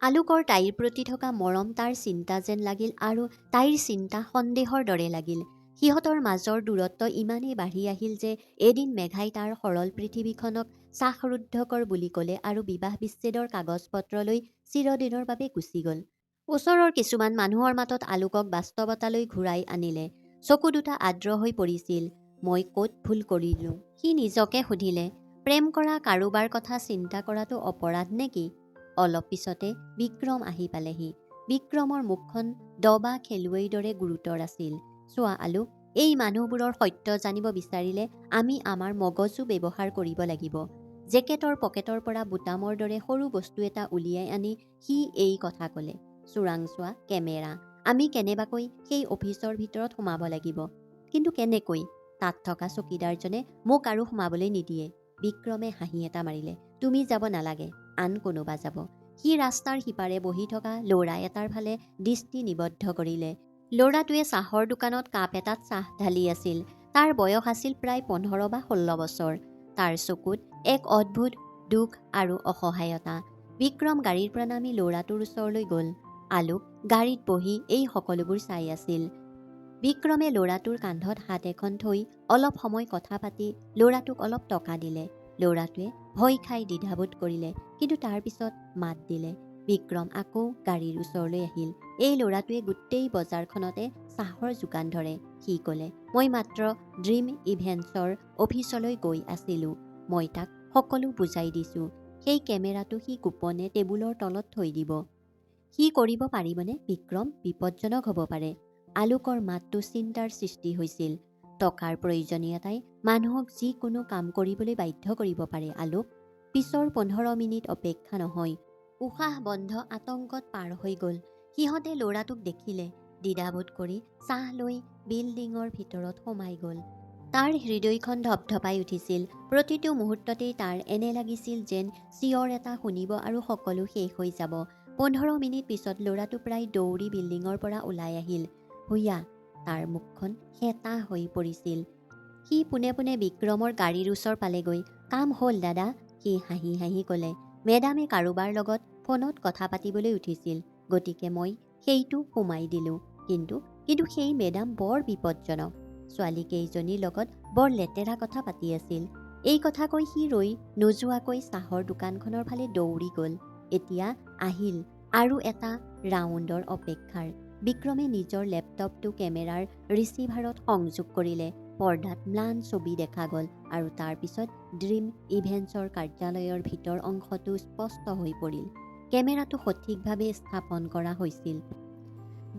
আলোকৰ তাইৰ প্ৰতি থকা মৰম তাৰ চিন্তা যেন লাগিল, আৰু তাইৰ চিন্তা সন্দেহৰ দৰে লাগিল। সিহঁতৰ মাজৰ দূৰত্ব ইমানেই বাঢ়ি আহিল যে এদিন মেঘাই তাৰ সৰল পৃথিৱীখনক শ্বাসৰুদ্ধকৰ বুলি ক'লে আৰু বিবাহ বিচ্ছেদৰ কাগজ পত্ৰ লৈ চিৰদিনৰ বাবে গুচি গ'ল। ওচৰৰ কিছুমান মানুহৰ মাতত আলোকক বাস্তৱতালৈ ঘূৰাই আনিলে। চকু দুটা আৰ্দ্ৰ হৈ পৰিছিল। মই ক'ত ভুল কৰিলোঁ? সি নিজকে সুধিলে। প্ৰেম কৰা কাৰোবাৰ কথা চিন্তা কৰাটো অপৰাধ নেকি? অলপ পিছতে বিক্ৰম আহি পালেহি। বিক্ৰমৰ মুখখন দবা খেলুৱৈৰ দৰে গুৰুতৰ আছিল। চোৱা আলোক, এই মানুহবোৰৰ সত্য জানিব বিচাৰিলে আমি আমাৰ মগজু ব্যৱহাৰ কৰিব লাগিব। জেকেটৰ পকেটৰ পৰা বুটামৰ দৰে সৰু বস্তু এটা উলিয়াই আনি সি এই কথা ক'লে, চোৰাংচোৱা কেমেৰা। আমি কেনেবাকৈ সেই অফিচৰ ভিতৰত সোমাব লাগিব। কিন্তু কেনেকৈ? তাত থকা চকীদাৰজনে মোক আৰু সোমাবলৈ নিদিয়ে। বিক্ৰমে হাঁহি এটা মাৰিলে। তুমি যাব নালাগে, আন কোনোবা যাব। সি ৰাস্তাৰ সিপাৰে বহি থকা ল'ৰা এটাৰ ফালে দৃষ্টি নিবদ্ধ কৰিলে। ল'ৰাটোৱে চাহৰ দোকানত কাপ এটাত চাহ ঢালি আছিল। তাৰ বয়স আছিল প্ৰায় 15 বা 16 বছৰ। তাৰ চকুত এক অদ্ভুত দুখ আৰু অসহায়তা। বিক্ৰম গাড়ীৰ পৰা নামি ল'ৰাটোৰ ওচৰলৈ গ'ল। আলোক গাড়ীত বহি এই সকলোবোৰ চাই আছিল। বিক্ৰমে ল'ৰাটোৰ কান্ধত হাত এখন থৈ অলপ সময় কথা পাতি ল'ৰাটোক অলপ টকা দিলে। ল'ৰাটোৱে ভয় খাই দ্বিধাবোধ কৰিলে, কিন্তু তাৰ পিছত মাত দিলে। বিক্ৰম আকৌ গাড়ীৰ ওচৰলৈ আহিল। এই ল'ৰাটোৱে গোটেই বজাৰখনতে চাহৰ যোগান ধৰে। সি ক'লে, মই মাত্ৰ ড্ৰিম ইভেণ্টছৰ অফিচলৈ গৈ আছিলোঁ। মই তাক সকলো বুজাই দিছোঁ। সেই কেমেৰাটো সি গোপনে টেবুলৰ তলত থৈ দিব। সি কৰিব পাৰিবনে? বিক্ৰম, বিপদজনক হ'ব পাৰে। আলোকৰ মাতটো চিন্তাৰ সৃষ্টি হৈছিল। টকাৰ প্ৰয়োজনীয়তাই মানুহক যিকোনো কাম কৰিবলৈ বাধ্য কৰিব পাৰে। আলোক, পিছৰ 15 মিনিট অপেক্ষা নহয়। উশাহ বন্ধ আতংকত পাৰ হৈ গ'ল। সিহঁতে ল'ৰাটোক দেখিলে। দ্বিধাবোধ কৰি চাহ লৈ বিল্ডিঙৰ ভিতৰত সোমাই গ'ল। তাৰ হৃদয়খন ধপধপাই উঠিছিল। প্ৰতিটো মুহূৰ্ততেই তাৰ এনে লাগিছিল যেন চিঞৰ এটা শুনিব আৰু সকলো শেষ হৈ যাব। 15 মিনিট পিছত ল'ৰাটো প্ৰায় দৌৰি বিল্ডিঙৰ পৰা ওলাই আহিল। হুয়া, তাৰ মুখখন সেতা হৈ পৰিছিল। সি পোনে পোনে বিক্ৰমৰ গাড়ীৰ ওচৰ পালেগৈ। কাম হ'ল দাদা, সি হাঁহি হাঁহি ক'লে। মেডামে কাৰোবাৰ লগত ফোনত কথা পাতিবলৈ উঠিছিল, গতিকে মই সেইটো সোমাই দিলোঁ। কিন্তু সেই মেডাম বৰ বিপদজনক। ছোৱালীকেইজনীৰ লগত বৰ লেতেৰা কথা পাতি আছিল। এই কথা কৈ সি ৰৈ নোযোৱাকৈ চাহৰ দোকানখনৰ ফালে দৌৰি গ'ল। এতিয়া আহিল আৰু এটা ৰাউণ্ডৰ অপেক্ষাৰ। বিক্ৰমে নিজৰ লেপটপটো কেমেৰাৰ ৰিচিভাৰত সংযোগ কৰিলে। পৰ্দাত ম্লান ছবি দেখা গ'ল আৰু তাৰ পিছত ড্ৰিম ইভেণ্টছৰ কাৰ্যালয়ৰ ভিতৰ অংশটো স্পষ্ট হৈ পৰিল। কেমেৰাটো সঠিকভাৱে স্থাপন কৰা হৈছিল।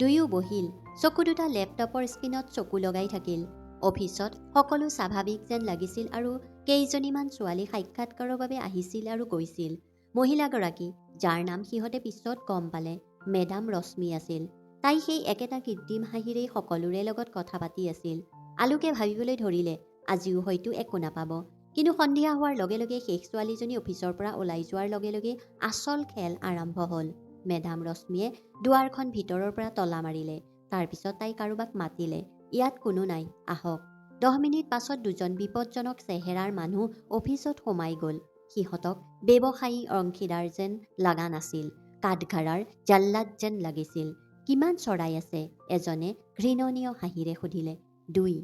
দুয়ো বহিল। চকু দুটা লেপটপৰ স্ক্ৰীণত চকু লগাই থাকিল। অফিচত সকলো স্বাভাৱিক যেন লাগিছিল আৰু কেইজনীমান ছোৱালী সাক্ষাৎকাৰৰ বাবে আহিছিল আৰু গৈছিল। মহিলাগৰাকী, যাৰ নাম সিহঁতে পিছত গম পালে, মেডাম ৰশ্মি আছিল। তাই সেই একেটা কৃত্ৰিম হাঁহিৰেই সকলোৰে লগত কথা পাতি আছিল। আলোকে ভাবিবলৈ ধৰিলে, আজিও হয়তো একো নাপাব। কিন্তু সন্ধিয়া হোৱাৰ লগে লগে শেষ ছোৱালীজনী অফিচৰ পৰা ওলাই যোৱাৰ লগে লগে আচল খেল আৰম্ভ হ'ল। মেডাম ৰশ্মিয়ে দুৱাৰখন ভিতৰৰ পৰা তলা মাৰিলে। তাৰপিছত তাই কাৰোবাক মাতিলে, ইয়াত কোনো নাই, আহক। 10 মিনিট পাছত দুজন বিপদজনক চেহেৰাৰ মানুহ অফিচত সোমাই গ'ল। সিহঁতক ব্যৱসায়ী অংশীদাৰ যেন লগা নাছিল, কাঠঘাৰাৰ জাল্লাদ যেন লাগিছিল। কিমান চৰাই আছে? এজনে ঘৃণনীয় হাঁহিৰে সুধিলে। 2।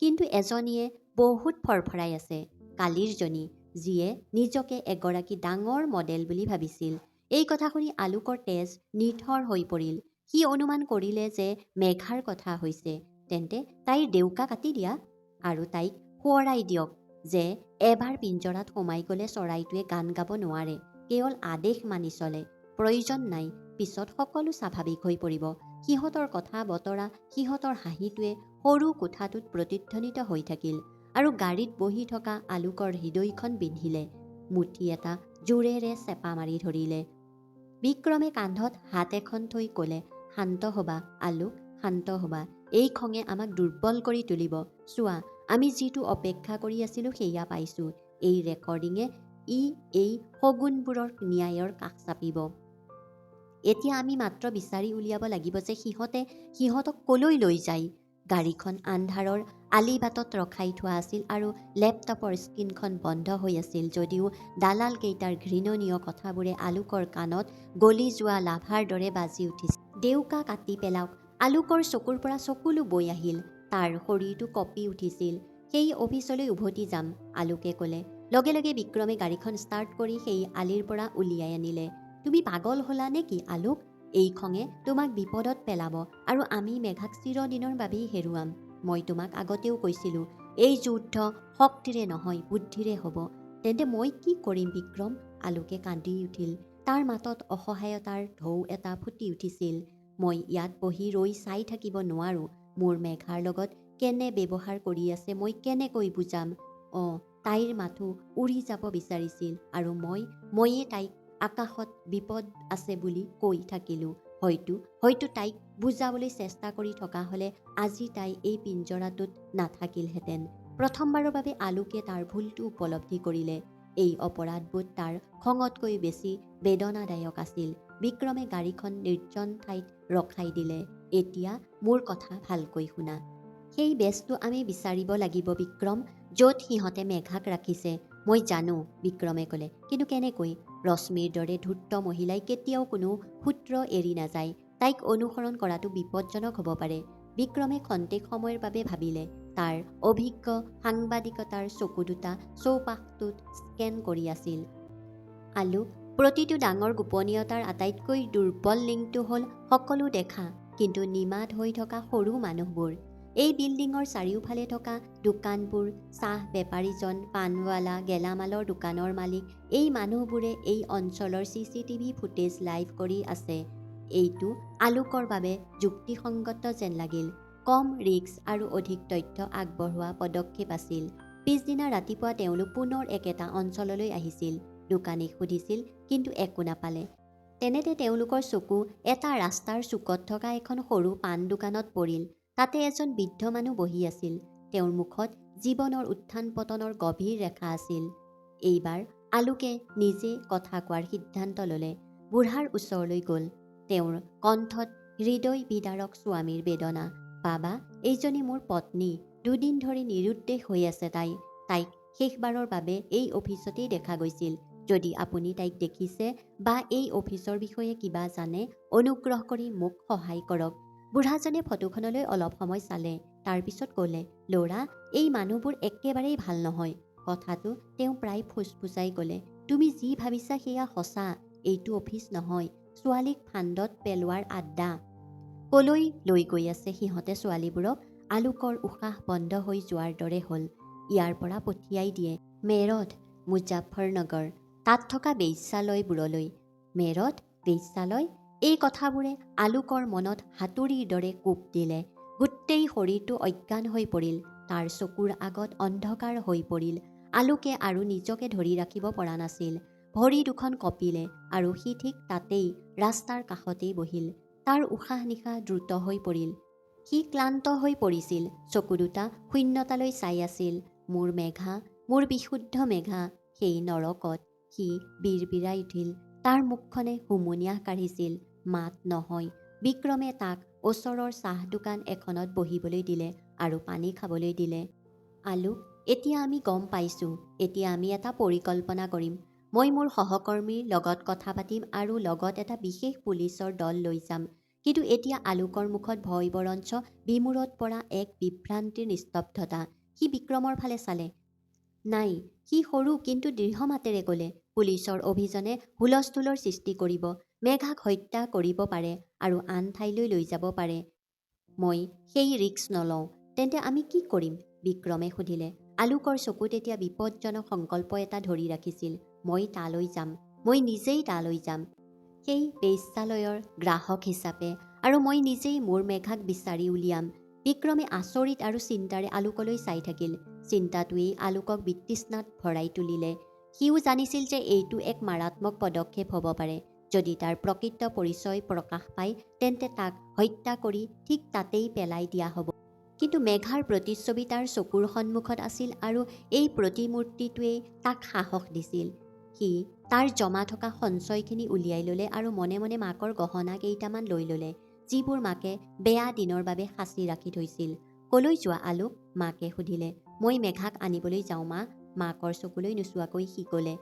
কিন্তু এজনীয়ে বহুত ফৰফৰাই আছে। কালিৰ জনী, যিয়ে নিজকে এগৰাকী ডাঙৰ মডেল বুলি ভাবিছিল। এই কথা শুনি আলোকৰ তেজ নিথৰ হৈ পৰিল। সি অনুমান কৰিলে যে মেঘাৰ কথা হৈছে। তেন্তে তাইৰ ডেউকা কাটি দিয়া আৰু তাইক সোঁৱৰাই দিয়ক যে এবাৰ পিঞ্জৰাত সোমাই গ'লে চৰাইটোৱে গান গাব নোৱাৰে, কেৱল আদেশ মানি চলে। প্ৰয়োজন নাই, পিছত সকলো স্বাভাৱিক হৈ পৰিব। সিহঁতৰ কথা বতৰা, সিহঁতৰ হাঁহিটোৱে সৰু কোঠাটোত প্ৰতিধ্বনিত হৈ থাকিল আৰু গাড়ীত বহি থকা আলোকৰ হৃদয়খন বিন্ধিলে। মুঠি এটা জোৰেৰে চেপা মাৰি ধৰিলে। বিক্ৰমে কান্ধত হাত এখন থৈ ক'লে, শান্ত হ'বা আলোক, শান্ত হ'বা। এই খঙে আমাক দুৰ্বল কৰি তুলিব। চোৱা, আমি যিটো অপেক্ষা কৰি আছিলোঁ সেয়া পাইছোঁ। এই ৰেকৰ্ডিঙে এই শগুনবোৰৰ ন্যায়ৰ কাষ চাপিব। এতিয়া আমি মাত্ৰ বিচাৰি উলিয়াব লাগিব যে সিহঁতক কলৈ লৈ যায়। গাড়ীখন আন্ধাৰৰ আলিবাটত ৰখাই থোৱা আছিল আৰু লেপটপৰ স্ক্ৰীণখন বন্ধ হৈ আছিল যদিও দালাল কেইটাৰ ঘৃণনীয় কথাবোৰে আলোকৰ কাণত গলি যোৱা লাভাৰ দৰে বাজি উঠিছিল। ডেউকা কাটি পেলাওক। আলোকৰ চকুৰ পৰা চকুলো বৈ আহিল। তাৰ শৰীৰটো কঁপি উঠিছিল। সেই অফিচলৈ উভতি যাম, আলোকে ক'লে। লগে লগে বিক্ৰমে গাড়ীখন ষ্টাৰ্ট কৰি সেই আলিৰ পৰা উলিয়াই আনিলে। তুমি পাগল হ'লা নে কি আলোক? এই খঙে তোমাক বিপদত পেলাব আৰু আমি মেঘাক চিৰদিনৰ বাবেই হেৰুৱাম। মই তোমাক আগতেও কৈছিলোঁ, এই যুদ্ধ শক্তিৰে নহয়, বুদ্ধিৰে হ'ব। তেন্তে মই কি কৰিম বিক্ৰম? আলোকে কান্দি উঠিল। তাৰ মাতত অসহায়তাৰ ঢৌ এটা ফুটি উঠিছিল। মই ইয়াত বহি ৰৈ চাই থাকিব নোৱাৰোঁ। মোৰ মেঘাৰ লগত কেনে ব্যৱহাৰ কৰি আছে মই কেনেকৈ বুজাম? তাইৰ মাথো উৰি যাব বিচাৰিছিল আৰু ময়ে তাইক আকাশত বিপদ আছে বুলি কৈ থাকিলোঁ। হয়তো তাইক বুজাবলৈ চেষ্টা কৰি থকা হ'লে আজি তাই এই পিঞ্জৰাটোত নাথাকিলহেঁতেন। প্ৰথমবাৰৰ বাবে আলোকে তাৰ ভুলটো উপলব্ধি কৰিলে। এই অপৰাধবোধ তাৰ খঙতকৈ বেছি বেদনাদায়ক আছিল। বিক্ৰমে গাড়ীখন নিৰ্জন ঠাইত ৰখাই দিলে। এতিয়া মোৰ কথা ভালকৈ শুনা। সেই বেজটো আমি বিচাৰিব লাগিব বিক্ৰম, য'ত সিহঁতে মেঘাক ৰাখিছে। মই জানো, বিক্ৰমে ক'লে, কিন্তু কেনেকৈ? ৰশ্মিৰ দৰে ধূৰ্ত মহিলাই কেতিয়াও কোনো সূত্ৰ এৰি নাযায়। তাইক অনুসৰণ কৰাটো বিপদজনক হ'ব পাৰে। বিক্ৰমে খন্তেক সময়ৰ বাবে ভাবিলে। তাৰ অভিজ্ঞ সাংবাদিকতাৰ চকু দুটা চৌপাশটোত স্কেন কৰি আছিল। আলোক, প্ৰতিটো ডাঙৰ গোপনীয়তাৰ আটাইতকৈ দুৰ্বল লিংকটো হ'ল সকলো দেখা কিন্তু নিমাত হৈ থকা সৰু মানুহবোৰ। এই বিল্ডিঙৰ চাৰিওফালে থকা দোকানবোৰ, চাহ বেপাৰীজন, পানৱালা, গেলামালৰ দোকানৰ মালিক, এই মানুহবোৰে এই অঞ্চলৰ CCTV ফুটেজ লাইভ কৰি আছে। এইটো আলোকৰ বাবে যুক্তিসংগত যেন লাগিল। কম ৰিস্ক আৰু অধিক তথ্য আগবঢ়োৱা পদক্ষেপ আছিল। পিছদিনা ৰাতিপুৱা তেওঁলোক পুনৰ একেটা অঞ্চললৈ আহিছিল। দোকানীক সুধিছিল, কিন্তু একো নাপালে। তেনেতে তেওঁলোকৰ চকু এটা ৰাস্তাৰ চুকত থকা এখন সৰু পাণ দোকানত পৰিল। তাতে এজন বৃদ্ধ মানুহ বহি আছিল। তেওঁৰ মুখত জীৱনৰ উত্থান পতনৰ গভীৰ ৰেখা আছিল। এইবাৰ আলোকে নিজে কথা কোৱাৰ সিদ্ধান্ত ল'লে। বুঢ়াৰ ওচৰলৈ গ'ল। তেওঁৰ কণ্ঠত হৃদয় বিদাৰক স্বামীৰ বেদনা। বাবা, এইজনী মোৰ পত্নী। 2 দিন ধৰি নিৰুদ্দেশ হৈ আছে তাইক শেষবাৰৰ বাবে এই অফিচতেই দেখা গৈছিল। যদি আপুনি তাইক দেখিছে বা এই অফিচৰ বিষয়ে কিবা জানে, অনুগ্ৰহ কৰি মোক সহায় কৰক। বুঢ়াজনে ফটোখনলৈ অলপ সময় চালে। তাৰপিছত ক'লে, ল'ৰা, এই মানুহবোৰ একেবাৰেই ভাল নহয়। কথাটো তেওঁ প্ৰায় ফুচফুচাই ক'লে, তুমি যি ভাবিছা সেয়া সঁচা। এইটো অফিচ নহয়, ছোৱালীক ফান্দত পেলোৱাৰ আড্ডা। কলৈ লৈ গৈ আছে সিহঁতে ছোৱালীবোৰক? আলোকৰ উশাহ বন্ধ হৈ যোৱাৰ দৰে হ'ল। ইয়াৰ পৰা পঠিয়াই দিয়ে মেৰঠ, মুজাফ্ফৰনগৰ, তাত থকা বেশ্যালয়বোৰলৈ। মেৰঠ, বেশ্যালয়? এই কথাবোৰে আলোকৰ মনত হাতুৰিৰ দৰে কোব দিলে। গোটেই শৰীৰটো অজ্ঞান হৈ পৰিল। তাৰ চকুৰ আগত অন্ধকাৰ হৈ পৰিল। আলোকে আৰু নিজকে ধৰি ৰাখিব পৰা নাছিল। ভৰি দুখন কঁপিলে আৰু সি ঠিক তাতেই ৰাস্তাৰ কাষতেই বহিল। তাৰ উশাহ নিশাহ দ্ৰুত হৈ পৰিল। সি ক্লান্ত হৈ পৰিছিল। চকু দুটা শূন্যতালৈ চাই আছিল। মোৰ মেঘা, মোৰ বিশুদ্ধ মেঘা, সেই নৰকত। সি বিৰবিৰাই উঠিল। তাৰ মুখখনে হুমুনিয়াহ কাঢ়িছিল, মাত নহয়। বিক্ৰমে তাক ওচৰৰ চাহ দোকান এখনত বহিবলৈ দিলে আৰু পানী খাবলৈ দিলে। আলোক, এতিয়া আমি গম পাইছোঁ। এতিয়া আমি এটা পৰিকল্পনা কৰিম। মই মোৰ সহকৰ্মীৰ লগত কথা পাতিম আৰু লগত এটা বিশেষ পুলিচৰ দল লৈ যাম। কিন্তু এতিয়া আলোকৰ মুখত ভয় বৰঞ্চ বিমূৰত পৰা এক বিভ্ৰান্তিৰ নিস্তব্ধতা। সি বিক্ৰমৰ ফালে চালে। নাই, সি সৰু কিন্তু দৃঢ় মাতেৰে ক'লে, পুলিচৰ অভিযানে হুলস্থুলৰ সৃষ্টি কৰিব, মেঘাক হত্যা কৰিব পাৰে আৰু আন ঠাইলৈ লৈ যাব পাৰে। মই সেই ৰিস্ক নলওঁ। তেন্তে আমি কি কৰিম? বিক্ৰমে সুধিলে। আলোকৰ চকুত এতিয়া বিপদজনক সংকল্প এটা ধৰি ৰাখিছিল। মই তালৈ যাম। মই নিজেই তালৈ যাম। সেই বেশ্যালয়ৰ গ্ৰাহক হিচাপে। আৰু মই নিজেই মোৰ মেঘাক বিচাৰি উলিয়াম। বিক্ৰমে আচৰিত আৰু চিন্তাৰে আলোকলৈ চাই থাকিল। চিন্তাটোৱেই আলোকক বিতৃষ্ণাত ভৰাই তুলিলে। সিও জানিছিল যে এইটো এক মাৰাত্মক পদক্ষেপ হ'ব পাৰে। যদি তাৰ প্ৰকৃত পৰিচয় প্ৰকাশ পায়, তেন্তে তাক হত্যা কৰি ঠিক তাতেই পেলাই দিয়া হ'ব। কিন্তু মেঘাৰ প্ৰতিচ্ছবি তাৰ চকুৰ সন্মুখত আছিল আৰু এই প্ৰতিমূৰ্তিটোৱেই তাক সাহস দিছিল। সি তাৰ জমা থকা সঞ্চয়খিনি উলিয়াই ল'লে আৰু মনে মনে মাকৰ গহনা কেইটামান লৈ ল'লে, যিবোৰ মাকে বেয়া দিনৰ বাবে সাঁচি ৰাখি থৈছিল। কলৈ যোৱা আলোক? মাকে সুধিলে। মই মেঘাক আনিবলৈ যাওঁ মা, মাকৰ চকুলৈ নোচোৱাকৈ সি ক'লে।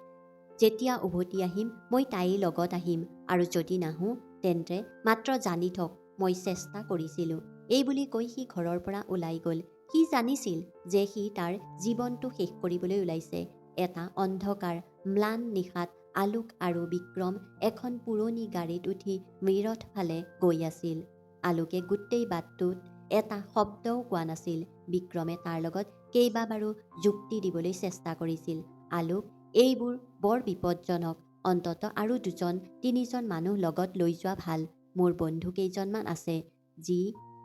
যেতিয়া উভতি আহিম মই তাইৰ লগত আহিম আৰু যদি নাহোঁ তেন্তে মাত্ৰ জানি থওক মই চেষ্টা কৰিছিলোঁ। এই বুলি কৈ সি ঘৰৰ পৰা ওলাই গ'ল। সি জানিছিল যে সি তাৰ জীৱনটো শেষ কৰিবলৈ ওলাইছে। এটা অন্ধকাৰ ম্লান নিশাত আলোক আৰু বিক্ৰম এখন পুৰণি গাড়ীত উঠি মিৰঠ ফালে গৈ আছিল। আলোকে গোটেই বাটটোত এটা শব্দও কোৱা নাছিল। বিক্ৰমে তাৰ লগত কেইবাবাৰো যুক্তি দিবলৈ চেষ্টা কৰিছিল। আলোক, এইবোৰ বৰ বিপদজনক। অন্তত আৰু 2-3জন মানুহ লগত লৈ যোৱা ভাল। মোৰ বন্ধু কেইজনমান আছে।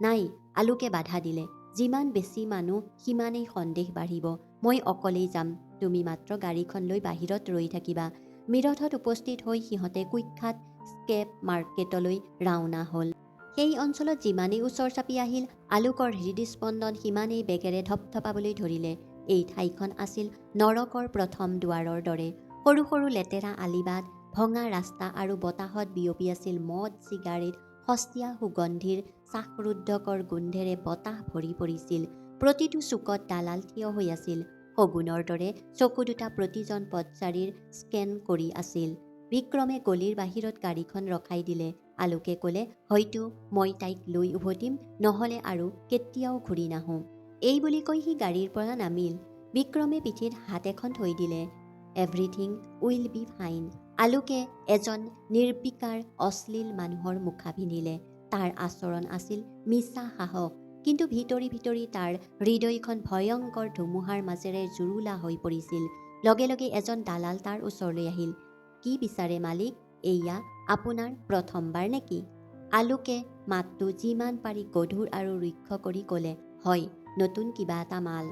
নাই, আলোকে বাধা দিলে। যিমান বেছি মানুহ সিমানেই সন্দেহ বাঢ়িব। মই অকলেই যাম, তুমি মাত্ৰ গাড়ীখন লৈ বাহিৰত ৰৈ থাকিবা। মিৰঠত উপস্থিত হৈ সিহঁতে কুখ্যাত স্কেপ মাৰ্কেটলৈ ৰাওনা হ'ল। সেই অঞ্চলত যিমানেই ওচৰ চাপি আহিল, আলোকৰ হৃদস্পন্দন সিমানেই বেগেৰে ধপধপাবলৈ ধৰিলে। এই ঠাইখন আছিল নৰকৰ প্ৰথম দুৱাৰৰ দৰে। সৰু সৰু লেতেৰা আলিবাট, ভঙা ৰাস্তা আৰু বতাহত বিয়পি আছিল মদ, চিগাৰেট, সস্তীয়া সুগন্ধিৰ শ্বাসৰুদ্ধকৰ গোন্ধেৰে বতাহ ভৰি পৰিছিল। প্ৰতিটো চুকত দালাল থিয় হৈ আছিল, শগুনৰ দৰে চকু দুটা প্ৰতিজন পথচাৰীৰ স্কেন কৰি আছিল। বিক্ৰমে গলিৰ বাহিৰত গাড়ীখন ৰখাই দিলে। আলোকে ক'লে, হয়তো মই তাইক লৈ উভতিম, নহ'লে আৰু কেতিয়াও ঘূৰি নাহোঁ। এই বুলি কৈ সি গাড়ীৰ পৰা নামিল। বিক্ৰমে পিঠিত হাত এখন থৈ দিলে। Everything will be fine. আলোকে এজন নিৰ্বিকাৰ অশ্লীল মানুহৰ মুখা পিন্ধিলে। তাৰ আচৰণ আছিল মিছা সাহস, কিন্তু ভিতৰি ভিতৰি তাৰ হৃদয়খন ভয়ংকৰ ধুমুহাৰ মাজেৰে জুৰুলা হৈ পৰিছিল। লগে লগে এজন দালাল তাৰ ওচৰলৈ আহিল। কি বিচাৰে মালিক? এয়া আপোনাৰ প্ৰথমবাৰ নেকি? আলোকে মাতটো যিমান পাৰি গধুৰ আৰু ৰুক্ষ কৰি ক'লে, হয়, নতুন কিবা এটা মাল।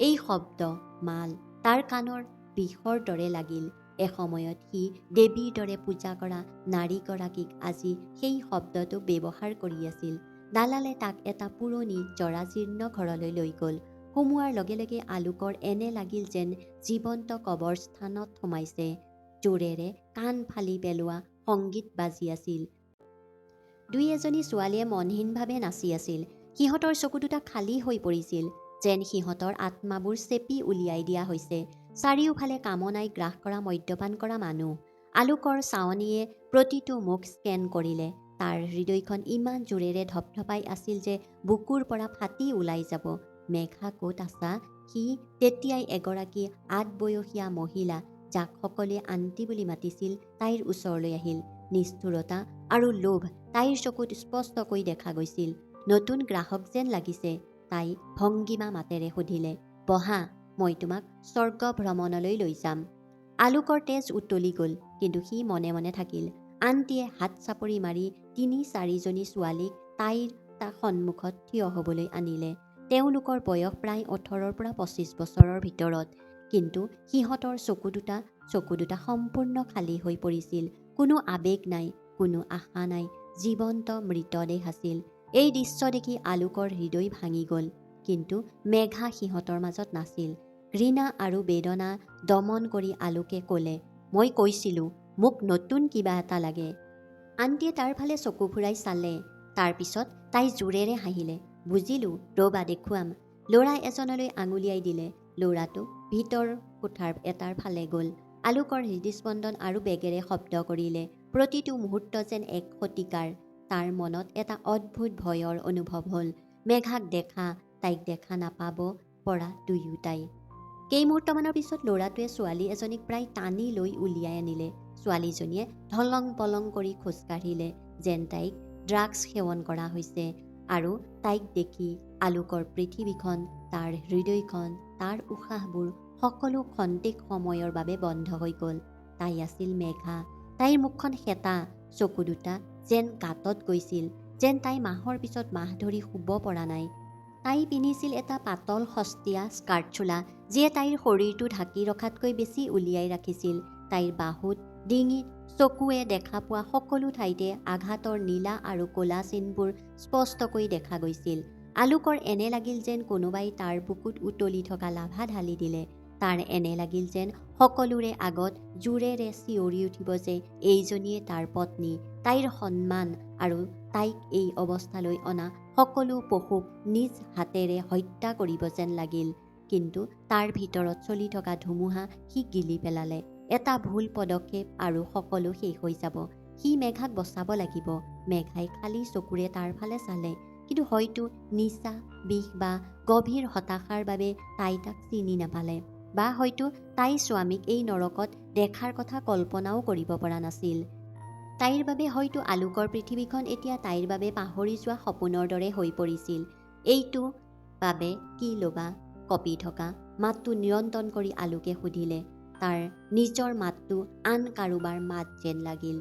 এই শব্দ মাল তাৰ কাণৰ বিষৰ দৰে লাগিল। এসময়ত সি দেৱীৰ দৰে পূজা কৰা নাৰীগৰাকীক আজি সেই শব্দটো ব্যৱহাৰ কৰি আছিল। দালালে তাক এটা পুৰণি জৰাজীৰ্ণ ঘৰলৈ লৈ গ'ল। সোমোৱাৰ লগে লগে আলোকৰ এনে লাগিল যেন জীৱন্ত কবৰস্থানত সোমাইছে। জোৰেৰে কাণ ফালি পেলোৱা সংগীত বাজি আছিল। দুই এজনী ছোৱালীয়ে মনহীনভাৱে নাচি আছিল। সিহঁতৰ চকু দুটা খালী হৈ পৰিছিল, যেন সিহঁতৰ আত্মাবোৰ চেপি উলিয়াই দিয়া হৈছে। চাৰিওফালে কামনাই গ্ৰাস কৰা মদ্যপান কৰা মানুহ। আলোকৰ চাৱনিয়ে প্ৰতিটো মুখ স্কেন কৰিলে। তাৰ হৃদয়খন ইমান জোৰেৰে ধপধপাই আছিল যে বুকুৰ পৰা ফাটি ওলাই যাব। মেঘা ক'ত আছা? সি তেতিয়াই এগৰাকী আধবয়সীয়া মহিলা, যাক সকলোৱে আণ্টি বুলি মাতিছিল, তাইৰ ওচৰলৈ আহিল। নিষ্ঠুৰতা আৰু লোভ তাইৰ চকুত স্পষ্টকৈ দেখা গৈছিল। নতুন গ্ৰাহক যেন লাগিছে, তাই ভংগীমা মাতেৰে সুধিলে। বহা, মই তোমাক স্বৰ্গ ভ্ৰমণলৈ লৈ যাম। আলোকৰ তেজ উতলি গ'ল, কিন্তু সি মনে মনে থাকিল। আণ্টিয়ে হাত চাপৰি মাৰি ৩-৪জনী ছোৱালীক তাইৰ সন্মুখত থিয় হ'বলৈ আনিলে। তেওঁলোকৰ বয়স প্ৰায় ১৮ৰ পৰা ২৫ বছৰৰ ভিতৰত, কিন্তু সিহঁতৰ চকু দুটা সম্পূৰ্ণ খালী হৈ পৰিছিল। কোনো আৱেগ নাই, কোনো আশা নাই, জীৱন্ত মৃতদেহ আছিল। এই দৃশ্য দেখি আলোকৰ হৃদয় ভাঙি গ'ল, কিন্তু মেঘা সিহঁতৰ মাজত নাছিল। ঘৃণা আৰু বেদনা দমন কৰি আলোকে ক'লে, মই কৈছিলোঁ, মোক নতুন কিবা এটা লাগে। আণ্টিয়ে তাৰ ফালে চকু ফুৰাই চালে। তাৰপিছত তাই জোৰেৰে হাঁহিলে। বুজিলোঁ, ৰ'বা দেখুৱাম। ল'ৰা এজনলৈ আঙুলিয়াই দিলে। ল'ৰাটো ভিতৰ কোঠাৰ এটাৰ ফালে গ'ল। আলোকৰ হৃদস্পন্দন আৰু বেগেৰে শব্দ কৰিলে। প্ৰতিটো মুহূৰ্ত যেন এক শতিকাৰ। তাৰ মনত এটা অদ্ভুত ভয়ৰ অনুভৱ হ'ল। মেঘাক দেখা, তাইক দেখা নাপাব পৰা দুয়োটাই। কেইমুহূৰ্তমানৰ পিছত ল'ৰাটোৱে ছোৱালী এজনীক প্ৰায় টানি লৈ উলিয়াই আনিলে। ছোৱালীজনীয়ে ঢলং পলং কৰি খোজকাঢ়িলে, যেন তাইক ড্ৰাগছ সেৱন কৰা হৈছে। আৰু তাইক দেখি আলোকৰ পৃথিৱীখন, তাৰ হৃদয়খন, তাৰ উশাহবোৰ সকলো ক্ষন্তেক সময়ৰ বাবে বন্ধ হৈ গ'ল। তাই আছিল মেঘা। তাইৰ মুখখন শেঁতা, চকু দুটা যেন গাঁতত গৈছিল, যেন তাই মাহৰ পিছত মাহ ধৰি শুব পৰা নাই। তাই পিন্ধিছিল এটা পাতল সস্তীয়া স্কাৰ্ট চোলা, যিয়ে তাইৰ শৰীৰটো ঢাকি ৰখাতকৈ বেছি উলিয়াই ৰাখিছিল। তাইৰ বাহুত, ডিঙিত, চকুৱে দেখা পোৱা সকলো ঠাইতে আঘাতৰ নীলা আৰু ক'লা চিনবোৰ স্পষ্টকৈ দেখা গৈছিল। আলোকৰ এনে লাগিল যেন কোনোবাই তাৰ বুকুত উতলি থকা লাভা ঢালি দিলে। তাৰ এনে লাগিল যেন সকলোৰে আগত জোৰেৰে চিঞৰি উঠিব যে এইজনীয়ে তাৰ পত্নী, তাইৰ সন্মান, আৰু তাইক এই অৱস্থালৈ অনা সকলো পশুক নিজ হাতেৰে হত্যা কৰিব যেন লাগিল। কিন্তু তাৰ ভিতৰত চলি থকা ধুমুহা সি গিলি পেলালে। এটা ভুল পদক্ষেপ আৰু সকলো শেষ হৈ যাব। সি মেঘাক বচাব লাগিব। মেঘাই খালী চকুৰে তাৰ ফালে চালে, কিন্তু হয়তো নিচা, বিষ বা গভীৰ হতাশাৰ বাবে তাই তাক চিনি নাপালে, বা হয়তো তাই স্বামীক এই নৰকত দেখাৰ কথা কল্পনাও কৰিব পৰা নাছিল। তাইৰ বাবে হয়তো আলোকৰ পৃথিৱীখন এতিয়া তাইৰ বাবে পাহৰি যোৱা সপোনৰ দৰে হৈ পৰিছিল। এইটো বাবে কি ল'বা? কঁপি থকা মাতটো নিয়ন্ত্ৰণ কৰি আলোকে সুধিলে। তাৰ নিজৰ মাতটো আন কাৰোবাৰ মাত যেন লাগিল।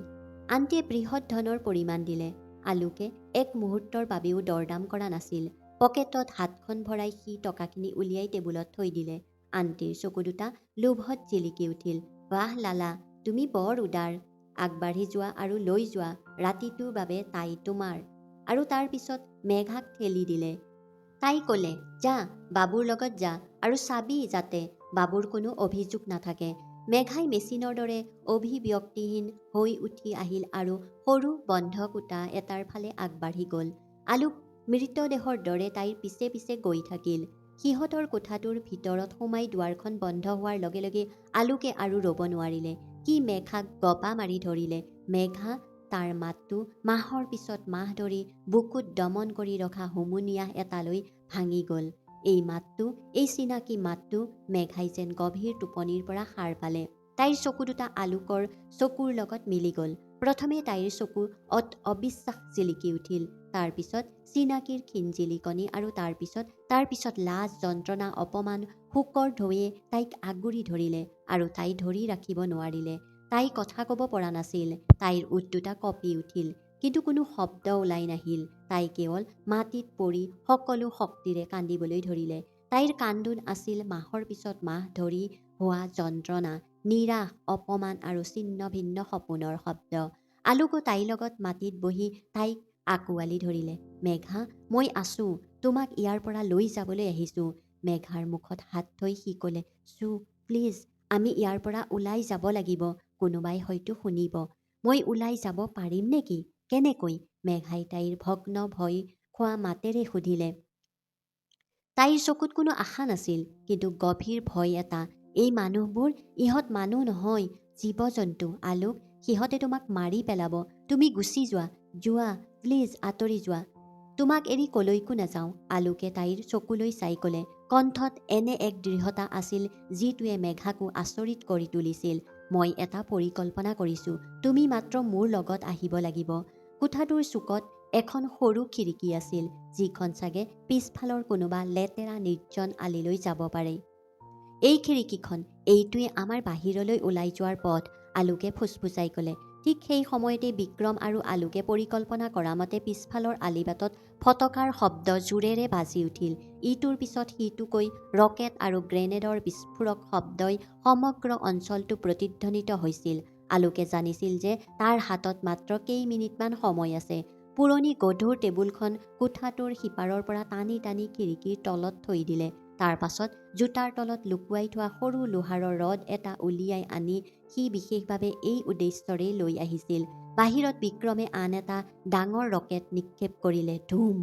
আণ্টিয়ে বৃহৎ ধনৰ পৰিমাণ দিলে। আলোকে এক মুহূৰ্তৰ বাবেও দৰদাম কৰা নাছিল। পকেটত হাতখন ভৰাই সি টকাখিনি উলিয়াই টেবুলত থৈ দিলে। আণ্টিৰ চকু দুটা লোভত জিলিকি উঠিল। বাহ লালা, তুমি বৰ উদাৰ। আগবাঢ়ি যোৱা আৰু লৈ যোৱা, ৰাতিটোৰ বাবে তাই তোমাৰ। আৰু তাৰ পিছত মেঘাক ঠেলি দিলে। তাই ক'লে, যা বাবুৰ লগত যা, আৰু চাবি যাতে বাবুৰ কোনো অভিযোগ নাথাকে। মেঘাই মেচিনৰ দৰে অভিব্যক্তিহীন হৈ উঠি আহিল আৰু সৰু বন্ধ কোটা এটাৰ ফালে আগবাঢ়ি গ'ল। আলোক মৃতদেহৰ দৰে তাইৰ পিছে পিছে গৈ থাকিল। সিহঁতৰ কোঠাটোৰ ভিতৰত সোমাই দুৱাৰখন বন্ধ হোৱাৰ লগে লগে আলোকে আৰু ৰ'ব নোৱাৰিলে। সি মেঘাক গপা মাৰি ধৰিলে। মেঘা তাৰ মাতটো মাহৰ পিছত মাহ ধৰি বুকুত দমন কৰি ৰখা হুমুনিয়াহ এটালৈ ভাঙি গ'ল। এই মাতটো, এই চিনাকি মাতটো, মেঘাই যেন গভীৰ টোপনিৰ পৰা সাৰ পালে। তাইৰ চকু দুটা আলোকৰ চকুৰ লগত মিলি গ'ল। প্ৰথমে তাইৰ চকু অবিশ্বাস জিলিকি উঠিল, তাৰপিছত চিনাকিৰ ক্ষীণ জিলিকনি, আৰু তাৰপিছত লাজ, যন্ত্ৰণা, অপমান, শোকৰ ঢৌৱে তাইক আগুৰি ধৰিলে, আৰু তাই ধৰি ৰাখিব নোৱাৰিলে। তাই কথা ক'ব পৰা নাছিল। তাইৰ ওঠ দুটা কঁপি উঠিল, কিন্তু কোনো শব্দ ওলাই নাহিল। তাই কেৱল মাটিত পৰি সকলো শক্তিৰে কান্দিবলৈ ধৰিলে। তাইৰ কান্দোন আছিল মাহৰ পিছত মাহ ধৰি হোৱা যন্ত্ৰণা, নিৰাশ, অপমান আৰু ছিন্ন ভিন্ন সপোনৰ শব্দ। আলোকো তাইৰ লগত মাটিত বহি তাইক আঁকোৱালি ধৰিলে। মেঘা, মই আছোঁ, তোমাক ইয়াৰ পৰা লৈ যাবলৈ আহিছোঁ। মেঘাৰ মুখত হাত থৈ সি ক'লে, চু প্লিজ, আমি ইয়াৰ পৰা ওলাই যাব লাগিব। কোনোবাই হয়তো শুনিব। মই ওলাই যাব পাৰিম নেকি? কেনেকৈ? মেঘাই তাইৰ ভগ্ন ভয় খোৱা মাতেৰে সুধিলে। তাইৰ চকুত কোনো আশা নাছিল, কিন্তু গভীৰ ভয় এটা। এই মানুহবোৰ, ইহঁত মানুহ নহয়, জীৱ-জন্তু। আলোক, সিহঁতে তোমাক মাৰি পেলাব। তুমি গুচি যোৱা, যোৱা, প্লিজ আঁতৰি যোৱা। তোমাক এৰি কলৈকো নাযাওঁ। আলোকে তাইৰ চকুলৈ চাই ক'লে। কণ্ঠত এনে এক দৃঢ়তা আছিল যিটোৱে মেঘাকো আচৰিত কৰি তুলিছিল। মই এটা পৰিকল্পনা কৰিছোঁ। তুমি মাত্ৰ মোৰ লগত আহিব লাগিব। কোঠাটোৰ চুকত এখন সৰু খিৰিকী আছিল, যিখন চাগে পিছফালৰ কোনোবা লেতেৰা নিৰ্জন আলিলৈ যাব পাৰে। এই খিৰিকীখন, এইটোৱে আমাৰ বাহিৰলৈ ওলাই যোৱাৰ পথ, আলোকে ফুচফুচাই ক'লে। ঠিক সেই সময়তে বিক্ৰম আৰু আলোকে পৰিকল্পনা কৰা মতে পিছফালৰ আলিবাটত ফটকাৰ শব্দ জোৰেৰে বাজি উঠিল। ইটোৰ পিছত সিটোকৈ ৰকেট আৰু গ্ৰেনেডৰ বিস্ফোৰক শব্দই সমগ্ৰ অঞ্চলটো প্ৰতিধ্বনিত হৈছিল। আলোকে জানিছিল যে তাৰ হাতত মাত্ৰ কেইমিনিটমান সময় আছে। পুৰণি গধুৰ টেবুলখন কোঠাটোৰ সিপাৰৰ পৰা টানি টানি খিৰিকীৰ তলত থৈ দিলে। তাৰ পাছত জোতাৰ তলত লুকুৱাই থোৱা সৰু লোহাৰৰ ৰড এটা উলিয়াই আনি সি বিশেষভাৱে এই উদ্দেশ্যৰেই লৈ আহিছিল। বাহিৰত বিক্ৰমে আন এটা ডাঙৰ ৰকেট নিক্ষেপ কৰিলে। ধুম!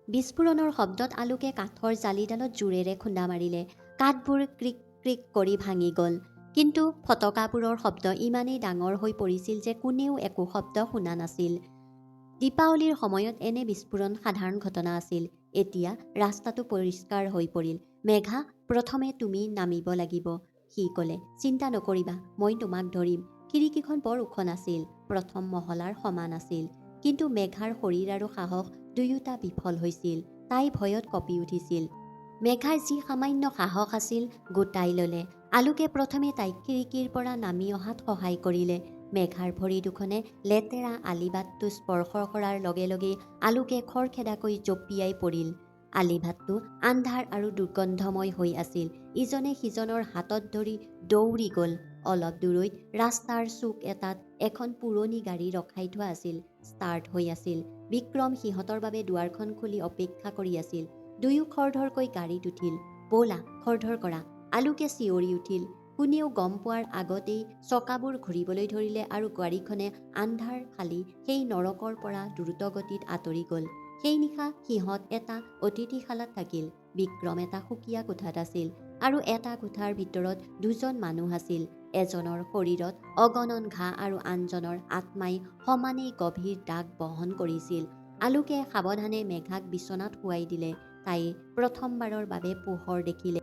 বিস্ফোৰণৰ শব্দত আলোকে কাঠৰ জালিডালত জোৰেৰে খুন্দা মাৰিলে। কাঠবোৰ ক্ৰিক ক্ৰিক কৰি ভাঙি গ'ল। কিন্তু ফটকাবোৰৰ শব্দ ইমানেই ডাঙৰ হৈ পৰিছিল যে কোনেও একো শব্দ শুনা নাছিল। দীপাৱলীৰ সময়ত এনে বিস্ফোৰণ সাধাৰণ ঘটনা আছিল। এতিয়া ৰাস্তাটো পৰিষ্কাৰ হৈ পৰিল। মেঘা, প্ৰথমে তুমি নামিব লাগিব, সি ক'লে। চিন্তা নকৰিবা, মই তোমাক ধৰিম। খিৰিকীখন বৰ ওখ নাছিল, প্ৰথম মহলাৰ সমান আছিল। কিন্তু মেঘাৰ শৰীৰ আৰু সাহস দুয়োটা বিফল হৈছিল। তাই ভয়ত কঁপি উঠিছিল। মেঘাৰ যি সামান্য সাহস আছিল গোটাই ল'লে। আলোকে প্ৰথমে তাইক খিৰিকীৰ পৰা নামি অহাত সহায় কৰিলে। মেঘাৰ ভৰি দুখনে লেতেৰা আলিবাটটো স্পৰ্শ কৰাৰ লগে লগে আলোকে খৰখেদাকৈ জঁপিয়াই পৰিল। আলিবাটটো আন্ধাৰ আৰু দুৰ্গন্ধময় হৈ আছিল। ইজনে সিজনৰ হাতত ধৰি দৌৰি গ'ল। অলপ দূৰৈত ৰাস্তাৰ চুক এটাত এখন পুৰণি গাড়ী ৰখাই থোৱা আছিল। ষ্টাৰ্ট হৈ আছিল। বিক্ৰম সিহঁতৰ বাবে দুৱাৰখন খুলি অপেক্ষা কৰি আছিল। দুয়ো খৰধৰকৈ গাড়ীত উঠিল। ব'লা, খৰধৰ কৰা, আলোকে চিঞৰি উঠিল। কোনেও গম পোৱাৰ আগতেই চকাবোৰ ঘূৰিবলৈ ধৰিলে আৰু গাড়ীখনে আন্ধাৰ ফালি সেই নৰকৰ পৰা দ্ৰুতগতিত আঁতৰি গ'ল। সেই নিশা সিহঁত এটা অতিথিশালাত থাকিল। বিক্ৰম এটা সুকীয়া কোঠাত আছিল, আৰু এটা কোঠাৰ ভিতৰত দুজন মানুহ আছিল। এজনৰ শৰীৰত অগণন ঘাঁ আৰু আনজনৰ আত্মাই সমানেই গভীৰ দাগ বহন কৰিছিল। আলোকে সাৱধানে মেঘাক বিচনাত শুৱাই দিলে। তাই প্ৰথমবাৰৰ বাবে পোহৰ দেখিলে।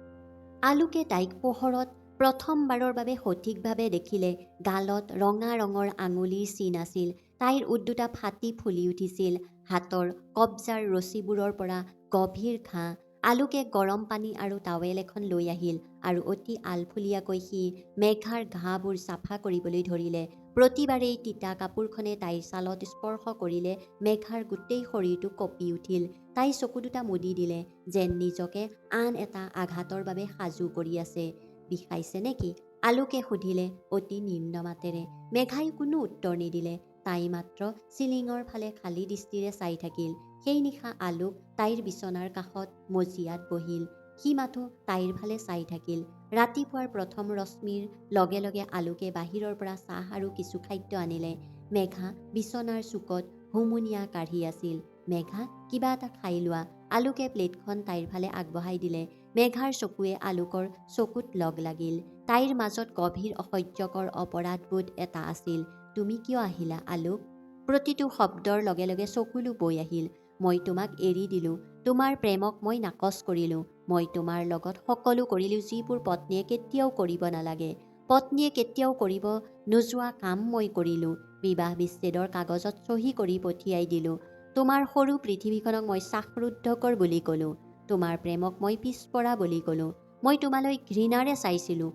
আলোকে তাইক পোহৰত প্ৰথমবাৰৰ বাবে সঠিকভাৱে দেখিলে। গালত ৰঙা ৰঙৰ আঙুলিৰ চিন আছিল। তাইৰ ওঠ দুটা ফাটি ফুলি উঠিছিল। হাতৰ কব্জাৰ ৰছীবোৰৰ পৰা গভীৰ ঘাঁ। আলোকে গৰম পানী আৰু টাৱেল এখন লৈ আহিল, আৰু অতি আলফুলীয়াকৈ সি মেঘাৰ ঘাঁবোৰ চাফা কৰিবলৈ ধৰিলে। প্ৰতিবাৰেই তিতা কাপোৰখনে তাইৰ ছালত স্পৰ্শ কৰিলে মেঘাৰ গোটেই শৰীৰটো কঁপি উঠিল। তাই চকু দুটা মুদি দিলে, যেন নিজকে আন এটা আঘাতৰ বাবে সাজু কৰি আছে। বিষাইছে নেকি? আলোকে সুধিলে অতি নিম্ন মাতেৰে। মেঘাই কোনো উত্তৰ নিদিলে। তাই মাত্ৰ চিলিঙৰ ফালে খালী দৃষ্টিৰে চাই থাকিল। সেই নিশা আলোক তাইৰ বিচনাৰ কাষত মজিয়াত বহিল। সি মাথো তাইৰ ফালে চাই থাকিল। ৰাতিপুৱাৰ প্ৰথম ৰশ্মিৰ লগে লগে আলোকে বাহিৰৰ পৰা চাহ আৰু কিছু খাদ্য আনিলে। মেঘা বিচনাৰ চুকত হুমুনিয়া কাঢ়ি আছিল। মেঘা, কিবা এটা খাই লোৱা। আলোকে প্লেটখন তাইৰ ফালে আগবঢ়াই দিলে। মেঘাৰ চকুৱে আলোকৰ চকুত লগ লাগিল। তাইৰ মাজত গভীৰ অসহ্যকৰ অপৰাধবোধ এটা আছিল। তুমি কিয় আহিলা আলোক? প্ৰতিটো শব্দৰ লগে লগে চকুলো বৈ আহিল। মই তোমাক এৰি দিলোঁ। তোমাৰ প্ৰেমক মই নাকচ কৰিলোঁ। মই তোমাৰ লগত সকলো কৰিলোঁ যিবোৰ পত্নীয়ে কেতিয়াও কৰিব নালাগে। পত্নীয়ে কেতিয়াও কৰিব নোযোৱা কাম মই কৰিলোঁ। বিবাহ বিচ্ছেদৰ কাগজত চহী কৰি পঠিয়াই দিলোঁ। তোমাৰ সৰু পৃথিৱীখনক মই শ্বাসৰুদ্ধকৰ বুলি ক'লোঁ। তোমাৰ প্ৰেমক মই পিছপৰা বুলি ক'লোঁ। মই তোমালৈ ঘৃণাৰে চাইছিলোঁ।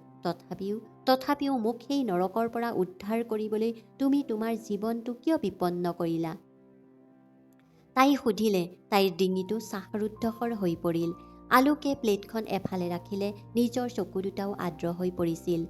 তথাপিও মোক সেই নৰকৰ পৰা উদ্ধাৰ কৰিবলৈ তুমি তোমাৰ জীৱনটো কিয় বিপন্ন কৰিলা? তাই সুধিলে। তাইৰ ডিঙিটো শ্বাসৰুদ্ধকৰ হৈ পৰিল। আলোকে প্লেটখন এফালে ৰাখিলে। নিজৰ চকু দুটাও আৰ্দ্ৰ হৈ পৰিছিল।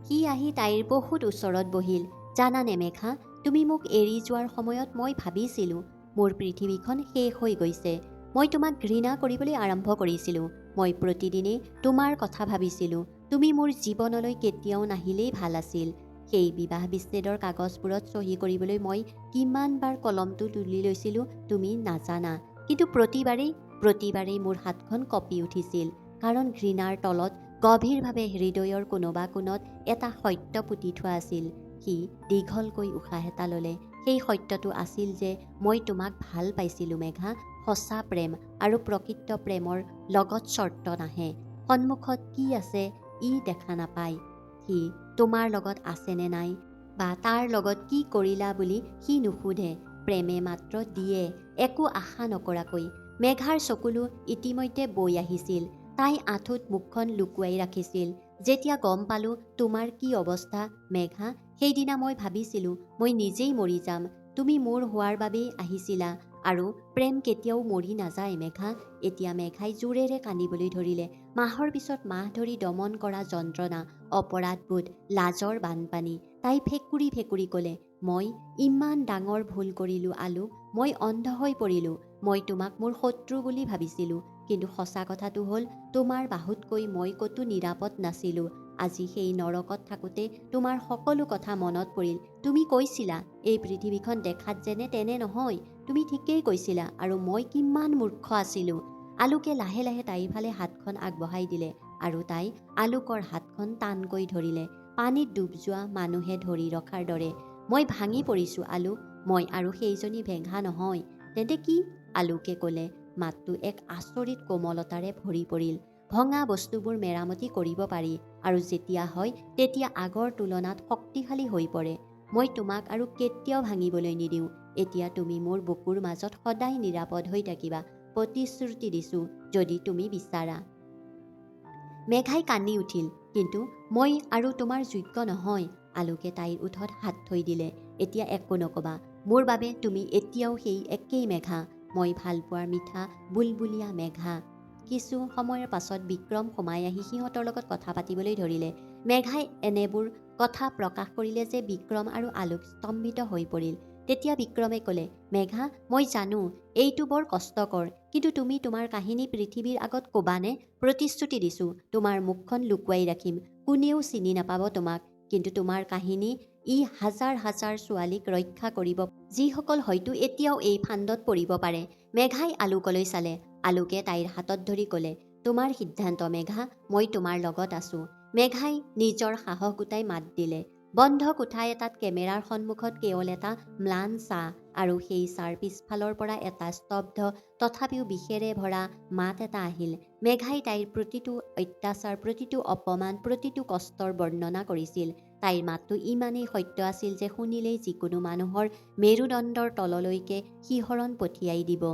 সি আহি তাইৰ বহুত ওচৰত বহিল। জানানে মেঘা, তুমি মোক এৰি যোৱাৰ সময়ত মই ভাবিছিলোঁ মোৰ পৃথিৱীখন শেষ হৈ গৈছে। মই তোমাক ঘৃণা কৰিবলৈ আৰম্ভ কৰিছিলোঁ। মই প্ৰতিদিনেই তোমাৰ কথা ভাবিছিলোঁ। তুমি মোৰ জীৱনলৈ কেতিয়াও নাহিলেই ভাল আছিল। সেই বিবাহ বিচ্ছেদৰ কাগজবোৰত চহী কৰিবলৈ মই কিমানবাৰ কলমটো তুলি লৈছিলোঁ তুমি নাজানা। কিন্তু প্ৰতিবাৰেই মোৰ হাতখন কঁপি উঠিছিল। কাৰণ ঘৃণাৰ তলত গভীৰভাৱে হৃদয়ৰ কোনোবা কোণত এটা সত্য পুতি থোৱা আছিল। সি দীঘলকৈ উশাহ এটা ল'লে। সেই সত্যটো আছিল যে মই তোমাক ভাল পাইছিলোঁ মেঘা। সঁচা প্ৰেম আৰু প্ৰকৃত প্ৰেমৰ লগত চৰ্ত নাহে। সন্মুখত কি আছে ই দেখা নাপায়। সি তোমাৰ লগত আছেনে নাই বা তাৰ লগত কি কৰিলা বুলি সি নুসুধে। প্ৰেমে মাত্ৰ দিয়ে, একো আশা নকৰাকৈ। মেঘাৰ চকুলো ইতিমধ্যে বৈ আহিছিল। তাই আঁঠুত মুখখন লুকুৱাই ৰাখিছিল। যেতিয়া গম পালোঁ তোমাৰ কি অৱস্থা মেঘা, সেইদিনা মই ভাবিছিলোঁ মই নিজেই মৰি যাম। তুমি মোৰ হোৱাৰ বাবেই আহিছিলা। আৰু প্ৰেম কেতিয়াও মৰি নাযায় মেঘা। এতিয়া মেঘাই জোৰেৰে কান্দিবলৈ ধৰিলে। মাহৰ পিছত মাহ ধৰি দমন কৰা যন্ত্ৰণা, অপৰাধবোধ, লাজৰ বানপানী। তাই ফেকুৰি ফেকুৰি ক'লে, মই ইমান ডাঙৰ ভুল কৰিলোঁ আলোক। মই অন্ধ হৈ পৰিলোঁ। মই তোমাক মোৰ শত্ৰু বুলি ভাবিছিলোঁ। কিন্তু সঁচা কথাটো হ'ল তোমাৰ বাহুতকৈ মই ক'তো নিৰাপদ নাছিলোঁ। আজি সেই নৰকত থাকোঁতে তোমাৰ সকলো কথা মনত পৰিল। তুমি কৈছিলা এই পৃথিৱীখন দেখাত যেনে তেনে নহয়। তুমি ঠিকেই কৈছিলা। আৰু মই কিমান মূৰ্খ আছিলোঁ। আলোকে লাহে লাহে তাইৰ ফালে হাতখন আগবঢ়াই দিলে। আৰু তাই আলোকৰ হাতখন টানকৈ ধৰিলে, পানীত ডুব যোৱা মানুহে ধৰি ৰখাৰ দৰে। মই ভাঙি পৰিছোঁ আলোক। মই আৰু সেইজনী মেঘা নহয়। তেন্তে কি? আলোকে ক'লে। মাতটো এক আচৰিত কোমলতাৰে ভৰি পৰিল। ভঙা বস্তুবোৰ মেৰামতি কৰিব পাৰি। আৰু যেতিয়া হয় তেতিয়া আগৰ তুলনাত শক্তিশালী হৈ পৰে। মই তোমাক আৰু কেতিয়াও ভাঙিবলৈ নিদিওঁ। এতিয়া তুমি মোৰ বুকুৰ মাজত সদায় নিৰাপদ হৈ থাকিবা। প্ৰতিশ্ৰুতি দিছোঁ, যদি তুমি বিচাৰা। মেঘাই কান্দি উঠিল। কিন্তু মই আৰু তোমাৰ যোগ্য নহয়। আলোকে তাইৰ ওঠত হাত থৈ দিলে। এতিয়া একো নক'বা। মোৰ বাবে তুমি এতিয়াও সেই একেই মেঘা। মই ভালপোৱাৰ মিঠা বুলবুলীয়া মেঘা। কিছু সময়ৰ পাছত বিক্ৰম সোমাই আহি সিহঁতৰ লগত কথা পাতিবলৈ ধৰিলে। মেঘাই এনেবোৰ কথা প্ৰকাশ কৰিলে যে বিক্ৰম আৰু আলোক স্তম্ভিত হৈ পৰিল। তেতিয়া বিক্ৰমে ক'লে, মেঘা, মই জানো এইটো বৰ কষ্টকৰ। কিন্তু তুমি তোমাৰ কাহিনী পৃথিৱীৰ আগত ক'বানে? প্ৰতিশ্ৰুতি দিছোঁ, তোমাৰ মুখখন লুকুৱাই ৰাখিম। কোনেও চিনি নাপাব তোমাক। কিন্তু তোমাৰ কাহিনী ই হাজাৰ হাজাৰ ছোৱালীক ৰক্ষা কৰিব, যিসকল হয়তো এতিয়াও এই ফান্দত পৰিব পাৰে। মেঘাই আলোকলৈ চালে। আলোকে তাইৰ হাতত ধৰি ক'লে, তোমাৰ সিদ্ধান্ত মেঘা, মই তোমাৰ লগত আছোঁ। মেঘাই নিজৰ সাহস গোটাই মাত দিলে। বন্ধ কোঠা এটাত কেমেৰাৰ সন্মুখত কেৱল এটা ম্লান ছাঁ, আৰু সেই ছাঁৰ পিছফালৰ পৰা এটা স্তব্ধ তথাপিও বিষেৰে ভৰা মাত এটা আহিল। মেঘাই তাইৰ প্ৰতিটো অত্যাচাৰ, প্ৰতিটো অপমান, প্ৰতিটো কষ্টৰ বৰ্ণনা কৰিছিল। তাইৰ মাতটো ইমানেই সত্য আছিল যে শুনিলেই যিকোনো মানুহৰ মেৰুদণ্ডৰ তললৈকে শিহৰণ পঠিয়াই দিব।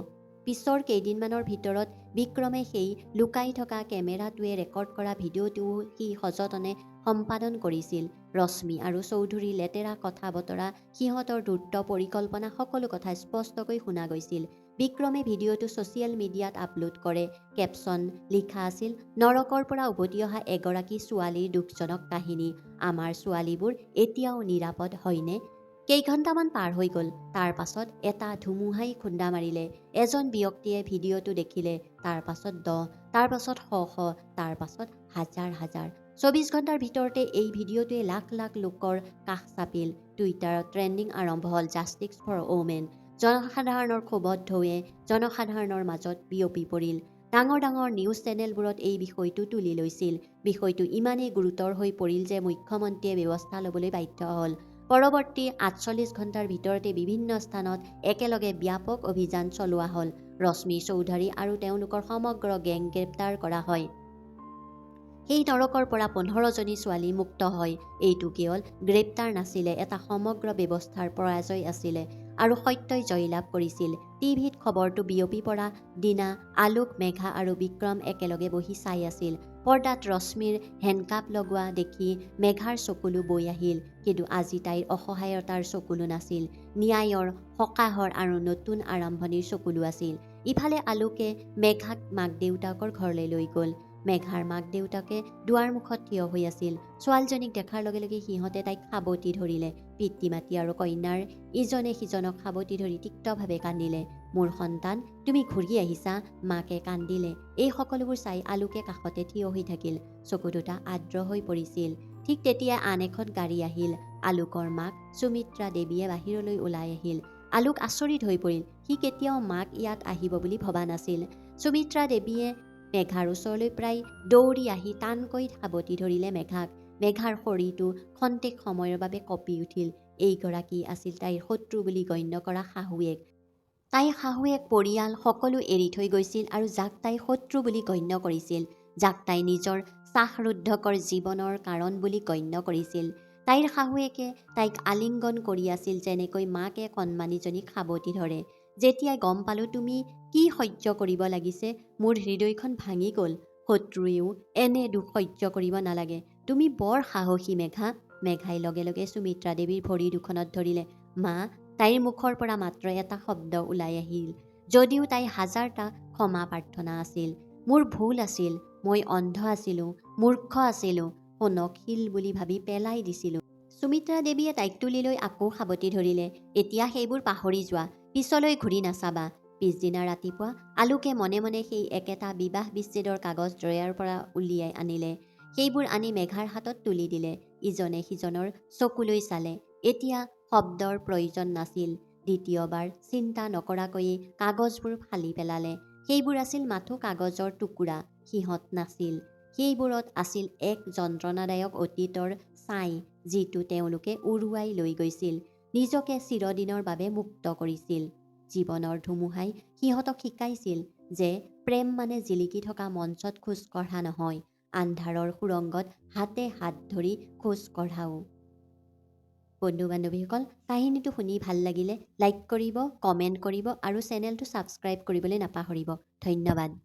পিছৰ কেইদিনমানৰ ভিতৰত বিক্ৰমে সেই লুকাই থকা কেমেৰাটোৱে ৰেকৰ্ড কৰা ভিডিঅ'টোও সি সযতনে সম্পাদন কৰিছিল। ৰশ্মি আৰু চৌধুৰীৰ লেতেৰা কথা বতৰা, সিহঁতৰ দ্ৰুত পৰিকল্পনা সকলো কথা স্পষ্টকৈ শুনা গৈছিল। বিক্ৰমে ভিডিঅ'টো ছ'চিয়েল মিডিয়াত আপলোড কৰে। কেপশ্যন লিখা আছিল, নৰকৰ পৰা উভতি অহা এগৰাকী ছোৱালীৰ দুখজনক কাহিনী। আমাৰ ছোৱালীবোৰ এতিয়াও নিৰাপদ হয়নে? কেইঘণ্টামান পাৰ হৈ গ'ল। তাৰ পাছত এটা ধুমুহাই খুন্দা মাৰিলে। এজন ব্যক্তিয়ে ভিডিঅ'টো দেখিলে, তাৰ পাছত 10, তাৰ পাছত 100, তাৰ পাছত হাজাৰ হাজাৰ। 24 ঘণ্টাৰ ভিতৰতে এই ভিডিঅ'টোৱে লাখ লাখ লোকৰ কাষ চাপিল। টুইটাৰত ট্ৰেণ্ডিং আৰম্ভ হ'ল, জাষ্টিছ ফৰ ওমেন। জনসাধাৰণৰ ক্ষোভত ঢৌৱে জনসাধাৰণৰ মাজত বিয়পি পৰিল। ডাঙৰ ডাঙৰ নিউজ চেনেলবোৰত এই বিষয়টো তুলি লৈছিল। বিষয়টো ইমানেই গুৰুতৰ হৈ পৰিল যে মুখ্যমন্ত্ৰীয়ে ব্যৱস্থা ল'বলৈ বাধ্য হ'ল। পৰৱৰ্তী 48 ঘণ্টাৰ ভিতৰতে বিভিন্ন স্থানত একেলগে ব্যাপক অভিযান চলোৱা হ'ল। ৰশ্মি চৌধুৰী আৰু তেওঁলোকৰ সমগ্ৰ গেং গ্ৰেপ্তাৰ কৰা হয়। সেই নৰকৰ পৰা 15জনী ছোৱালী মুক্ত হয়। এইটো কেৱল গ্ৰেপ্তাৰ নাছিলে, এটা সমগ্ৰ ব্যৱস্থাৰ পৰাজয় আছিলে। আৰু সত্যই জয়লাভ কৰিছিল। টিভিত খবৰটো বিয়পি পৰা দিনা আলোক, মেঘা আৰু বিক্ৰম একেলগে বহি চাই আছিল। পৰ্দাত ৰশ্মিৰ হেণ্ডকাপ লগোৱা দেখি মেঘাৰ চকুলো বৈ আহিল। কিন্তু আজি তাইৰ অসহায়তাৰ চকুলো নাছিল, ন্যায়ৰ, সকাহৰ আৰু নতুন আৰম্ভণিৰ চকুলো আছিল। ইফালে আলোকে মেঘাক মাক দেউতাকৰ ঘৰলৈ লৈ গ'ল। মেঘাৰ মাক দেউতাকে দুৱাৰমুখত থিয় হৈ আছিল। ছোৱালীজনীক দেখাৰ লগে লগে সিহঁতে তাইক সাৱটি ধৰিলে। পিতৃ মাতৃ আৰু কন্যাৰ ইজনে সিজনক সাৱটি ধৰি তিক্তভাৱে কান্দিলে। মোৰ সন্তান, তুমি ঘূৰি আহিছা, মাকে কান্দিলে। এই সকলোবোৰ চাই আলোকে কাষতে থিয় হৈ থাকিল। চকু দুটা আৰ্দ্ৰ হৈ পৰিছিল। ঠিক তেতিয়া আন এখন গাড়ী আহিল। আলোকৰ মাক সুমিত্ৰা দেৱীয়ে বাহিৰলৈ ওলাই আহিল। আলোক আচৰিত হৈ পৰিল। সি কেতিয়াও মাক ইয়াত আহিব বুলি ভবা নাছিল। সুমিত্ৰা দেৱীয়ে মেঘাৰ ওচৰলৈ প্ৰায় দৌৰি আহি টানকৈ সাৱটি ধৰিলে মেঘাক। মেঘাৰ শৰীৰটো খন্তেক সময়ৰ বাবে কঁপি উঠিল। এইগৰাকী আছিল তাইৰ শত্ৰু বুলি গণ্য কৰা শাহুৱেক। তাইৰ শাহুৱেক, পৰিয়াল সকলো এৰি থৈ গৈছিল আৰু যাক তাই শত্ৰু বুলি গণ্য কৰিছিল, যাক তাই নিজৰ শ্বাসৰুদ্ধকৰ জীৱনৰ কাৰণ বুলি গণ্য কৰিছিল। তাইৰ শাহুৱেকে তাইক আলিংগন কৰি আছিল যেনেকৈ মাকে কণমানিজনীক সাৱটি ধৰে। যেতিয়াই গম পালোঁ তুমি কি সহ্য কৰিব লাগিছে, মোৰ হৃদয়খন ভাঙি গ'ল। শত্ৰুৱেও এনে দুখ সহ্য কৰিব নালাগে। তুমি বৰ সাহসী মেঘা। মেঘাই লগে লগে সুমিত্ৰা দেৱীৰ ভৰি দুখনত ধৰিলে। মা। তাইৰ মুখৰ পৰা মাত্ৰ এটা শব্দ ওলাই আহিল, যদিও তাই হাজাৰটা ক্ষমা প্ৰাৰ্থনা আছিল। মোৰ ভুল আছিল, মই অন্ধ আছিলোঁ, মূৰ্খ আছিলোঁ, সোণক শিল বুলি ভাবি পেলাই দিছিলোঁ। সুমিত্ৰা দেৱীয়ে তাইক তুলি লৈ আকৌ সাৱটি ধৰিলে। এতিয়া সেইবোৰ পাহৰি যোৱা, পিছলৈ ঘূৰি নাচাবা। পিছদিনা ৰাতিপুৱা আলোকে মনে মনে সেই একেটা বিবাহ বিচ্ছেদৰ কাগজ ড্ৰয়াৰৰ পৰা উলিয়াই আনিলে। সেইবোৰ আনি মেঘাৰ হাতত তুলি দিলে। ইজনে সিজনৰ চকুলৈ চালে। এতিয়া শব্দৰ প্ৰয়োজন নাছিল। দ্বিতীয়বাৰ চিন্তা নকৰাকৈয়ে কাগজবোৰ ফালি পেলালে। সেইবোৰ আছিল মাথো কাগজৰ টুকুৰা, সিহঁত নাছিল। সেইবোৰত আছিল এক যন্ত্ৰণাদায়ক অতীতৰ ছাই, যিটো তেওঁলোকে উৰুৱাই লৈ গৈছিল, নিজকে চিৰদিনৰ বাবে মুক্ত কৰিছিল। জীৱনৰ ধুমুহাই সিহঁতক শিকাইছিল যে প্ৰেম মানে জিলিকি থকা মঞ্চত খোজ কঢ়া নহয়, আন্ধাৰৰ সুৰংগত হাতে হাত ধৰি খোজ কঢ়াও। বন্ধু বান্ধৱীসকল, কাহিনীটো শুনি ভাল লাগিলে লাইক কৰিব, কমেণ্ট কৰিব আৰু চেনেলটো ছাবস্ক্ৰাইব কৰিবলৈ নাপাহৰিব। ধন্যবাদ।